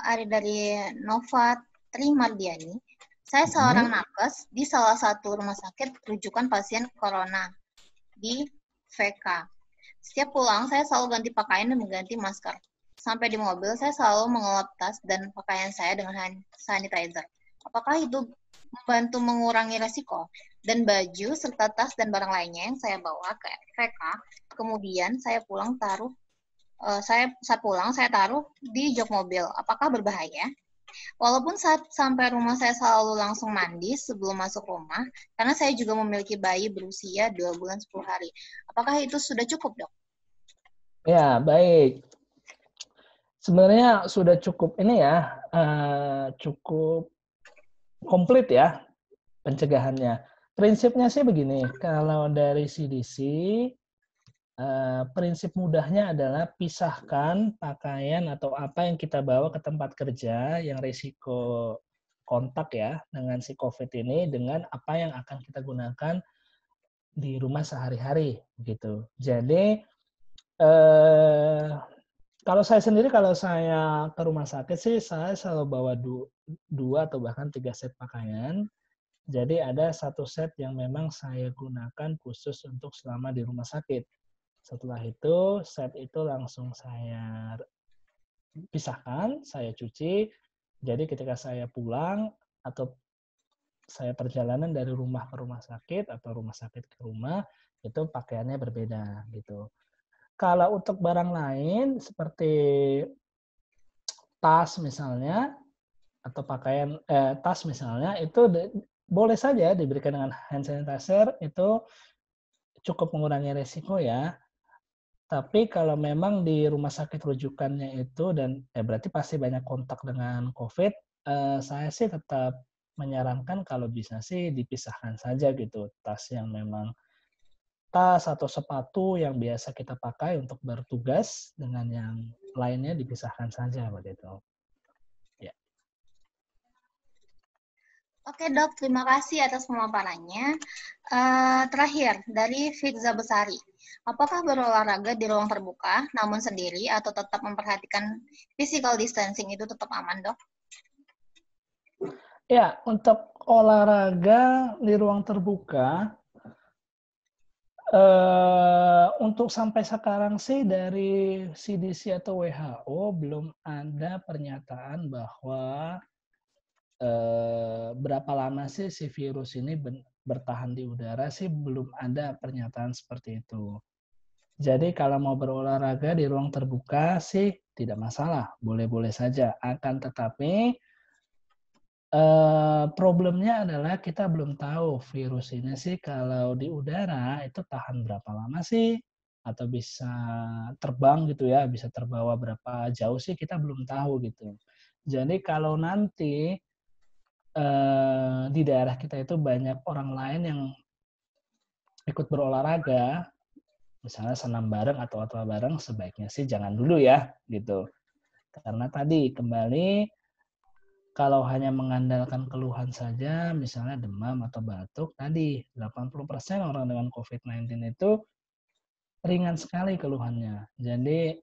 ada dari Nova Trimardiani. Saya seorang nakes di salah satu rumah sakit rujukan pasien corona di VK. Setiap pulang, saya selalu ganti pakaian dan mengganti masker. Sampai di mobil, saya selalu mengelap tas dan pakaian saya dengan hand sanitizer. Apakah itu membantu mengurangi resiko? Dan baju, serta tas dan barang lainnya yang saya bawa ke VK, kemudian saya pulang saat pulang, saya taruh di jok mobil. Apakah berbahaya? Walaupun saat sampai rumah saya selalu langsung mandi sebelum masuk rumah, karena saya juga memiliki bayi berusia 2 bulan 10 hari. Apakah itu sudah cukup, dok? Ya, baik. Sebenarnya sudah cukup cukup komplit ya pencegahannya. Prinsipnya sih begini, kalau dari CDC, prinsip mudahnya adalah pisahkan pakaian atau apa yang kita bawa ke tempat kerja yang risiko kontak ya dengan si COVID ini dengan apa yang akan kita gunakan di rumah sehari-hari gitu. Jadi kalau saya sendiri, kalau saya ke rumah sakit sih, saya selalu bawa dua atau bahkan 3 set pakaian. Jadi ada satu set yang memang saya gunakan khusus untuk selama di rumah sakit. Setelah itu, set itu langsung saya pisahkan, saya cuci. Jadi ketika saya pulang atau saya perjalanan dari rumah ke rumah sakit atau rumah sakit ke rumah, itu pakaiannya berbeda gitu. Kalau untuk barang lain seperti tas misalnya atau tas misalnya itu boleh saja diberikan dengan hand sanitizer, itu cukup mengurangi resiko ya. Tapi kalau memang di rumah sakit rujukannya itu dan berarti pasti banyak kontak dengan COVID, saya sih tetap menyarankan kalau bisa sih dipisahkan saja gitu. Tas atau sepatu yang biasa kita pakai untuk bertugas dengan yang lainnya dipisahkan saja begitu. Ya. Oke dok, terima kasih atas pemaparannya. Terakhir, dari Firza Besari. Apakah berolahraga di ruang terbuka, namun sendiri, atau tetap memperhatikan physical distancing itu tetap aman, dok? Ya, untuk olahraga di ruang terbuka, untuk sampai sekarang sih dari CDC atau WHO belum ada pernyataan bahwa berapa lama sih si virus ini bertahan di udara sih belum ada pernyataan seperti itu. Jadi kalau mau berolahraga di ruang terbuka sih tidak masalah, boleh-boleh saja. Akan tetapi problemnya adalah kita belum tahu virus ini sih kalau di udara itu tahan berapa lama sih, atau bisa terbang gitu ya, bisa terbawa berapa jauh sih kita belum tahu gitu. Jadi kalau nanti di daerah kita itu banyak orang lain yang ikut berolahraga, misalnya senam bareng atau apa bareng, sebaiknya sih jangan dulu ya gitu. Karena tadi kembali kalau hanya mengandalkan keluhan saja, misalnya demam atau batuk, tadi 80% orang dengan COVID-19 itu ringan sekali keluhannya. Jadi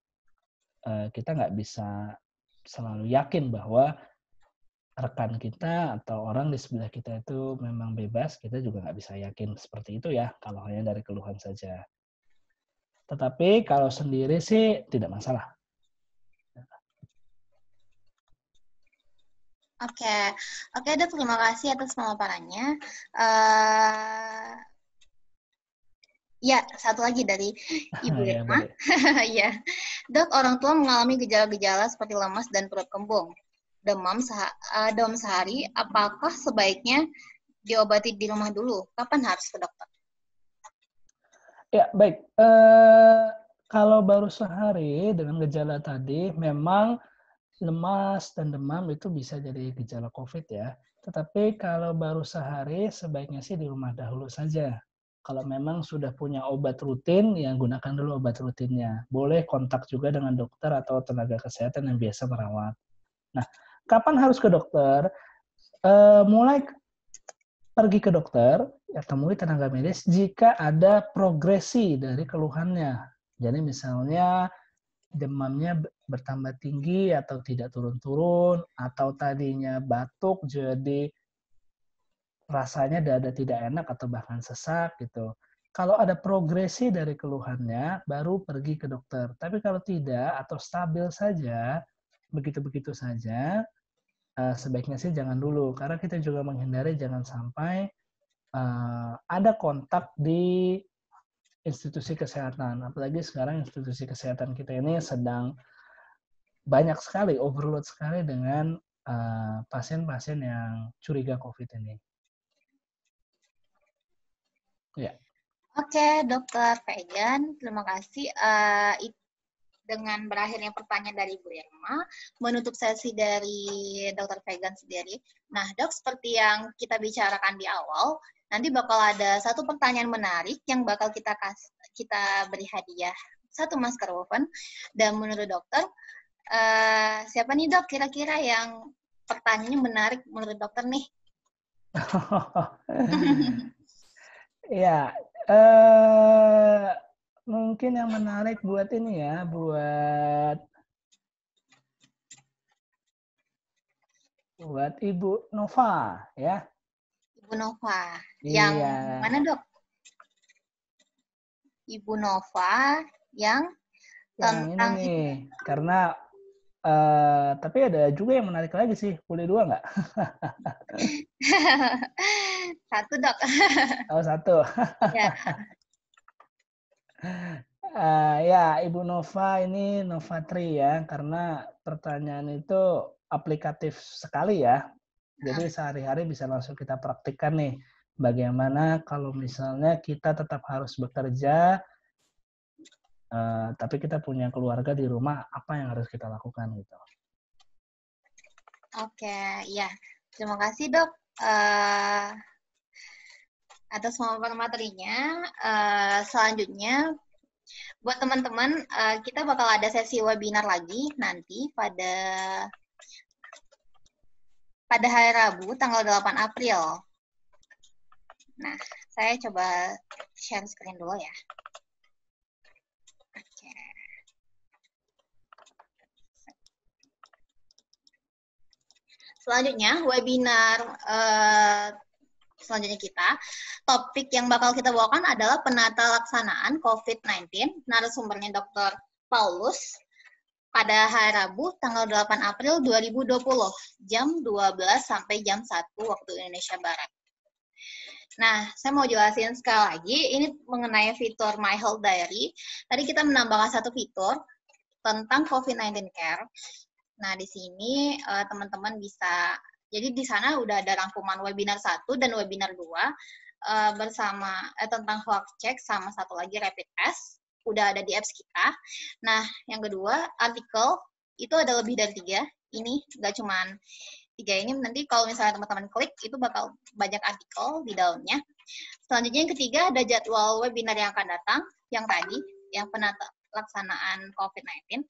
kita nggak bisa selalu yakin bahwa rekan kita atau orang di sebelah kita itu memang bebas, kita juga nggak bisa yakin seperti itu ya, kalau hanya dari keluhan saja. Tetapi kalau sendiri sih tidak masalah. Oke, Dok, terima kasih atas pemaparannya. Ya, satu lagi dari Ibu Ya, Irma. boleh. Ya, Dok, orang tua mengalami gejala-gejala seperti lemas dan perut kembung, demam sehari, apakah sebaiknya diobati di rumah dulu? Kapan harus ke dokter? Ya, baik. Kalau baru sehari dengan gejala tadi, memang lemas dan demam itu bisa jadi gejala COVID ya. Tetapi kalau baru sehari, sebaiknya sih di rumah dahulu saja. Kalau memang sudah punya obat rutin, ya gunakan dulu obat rutinnya. Boleh kontak juga dengan dokter atau tenaga kesehatan yang biasa merawat. Nah, kapan harus ke dokter? Mulai pergi ke dokter, ya temui tenaga medis jika ada progresi dari keluhannya. Jadi misalnya demamnya bertambah tinggi atau tidak turun-turun, atau tadinya batuk jadi rasanya dada tidak enak atau bahkan sesak gitu. Kalau ada progresi dari keluhannya, baru pergi ke dokter. Tapi kalau tidak atau stabil saja, begitu-begitu saja, sebaiknya sih jangan dulu. Karena kita juga menghindari jangan sampai ada kontak di institusi kesehatan. Apalagi sekarang institusi kesehatan kita ini sedang banyak sekali, overload sekali dengan pasien-pasien yang curiga COVID ini. Ya. Oke, Dokter Vegan, terima kasih. Dengan berakhirnya pertanyaan dari Bu Irma, menutup sesi dari Dokter Vegan sendiri. Nah, Dok, seperti yang kita bicarakan di awal, nanti bakal ada satu pertanyaan menarik yang bakal kita beri hadiah satu masker woven. Dan menurut dokter, siapa nih Dok kira-kira yang pertanyaannya menarik menurut dokter nih? Ya, mungkin yang menarik buat ini ya, buat Ibu Nova ya. Ibu Nova. Iya. Yang mana, Dok? Ibu Nova yang tentang ini nih, karena tapi ada juga yang menarik lagi sih. Boleh dua nggak? Satu, Dok. Oh, satu. Ya. Ya, Ibu Nova ini Novatri ya, karena pertanyaan itu aplikatif sekali ya. Jadi sehari-hari bisa langsung kita praktikkan nih. Bagaimana kalau misalnya kita tetap harus bekerja, tapi kita punya keluarga di rumah, apa yang harus kita lakukan gitu. Oke, ya. Terima kasih, Dok. Atas pemaparan materinya. Selanjutnya, buat teman-teman, kita bakal ada sesi webinar lagi nanti pada hari Rabu, tanggal 8 April. Nah, saya coba share screen dulu ya. Oke. Selanjutnya, webinar selanjutnya kita, topik yang bakal kita bawakan adalah penata laksanaan COVID-19, narasumbernya Dr. Paulus, pada hari Rabu, tanggal 8 April 2020, jam 12 sampai jam 1 waktu Indonesia Barat. Nah, saya mau jelasin sekali lagi, ini mengenai fitur My Health Diary. Tadi kita menambahkan satu fitur tentang COVID-19 Care. Nah, di sini teman-teman bisa, jadi di sana udah ada rangkuman webinar 1 dan webinar 2 bersama tentang health check sama satu lagi rapid test. Udah ada di apps kita. Nah, yang kedua, artikel itu ada lebih dari 3. Ini nggak cuman 3 ini, nanti kalau misalnya teman-teman klik, itu bakal banyak artikel di dalamnya. Selanjutnya yang ketiga, ada jadwal webinar yang akan datang, yang tadi, yang penata laksanaan COVID-19.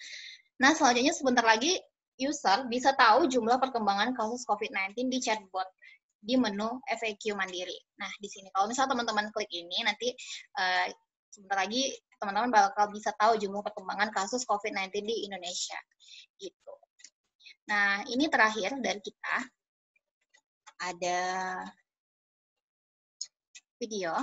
Nah, selanjutnya sebentar lagi, user bisa tahu jumlah perkembangan kasus COVID-19 di chatbot di menu FAQ Mandiri. Nah, di sini kalau misalnya teman-teman klik ini, nanti sebentar lagi teman-teman bakal bisa tahu jumlah perkembangan kasus COVID-19 di Indonesia. Gitu. Nah, ini terakhir dari kita. ada video.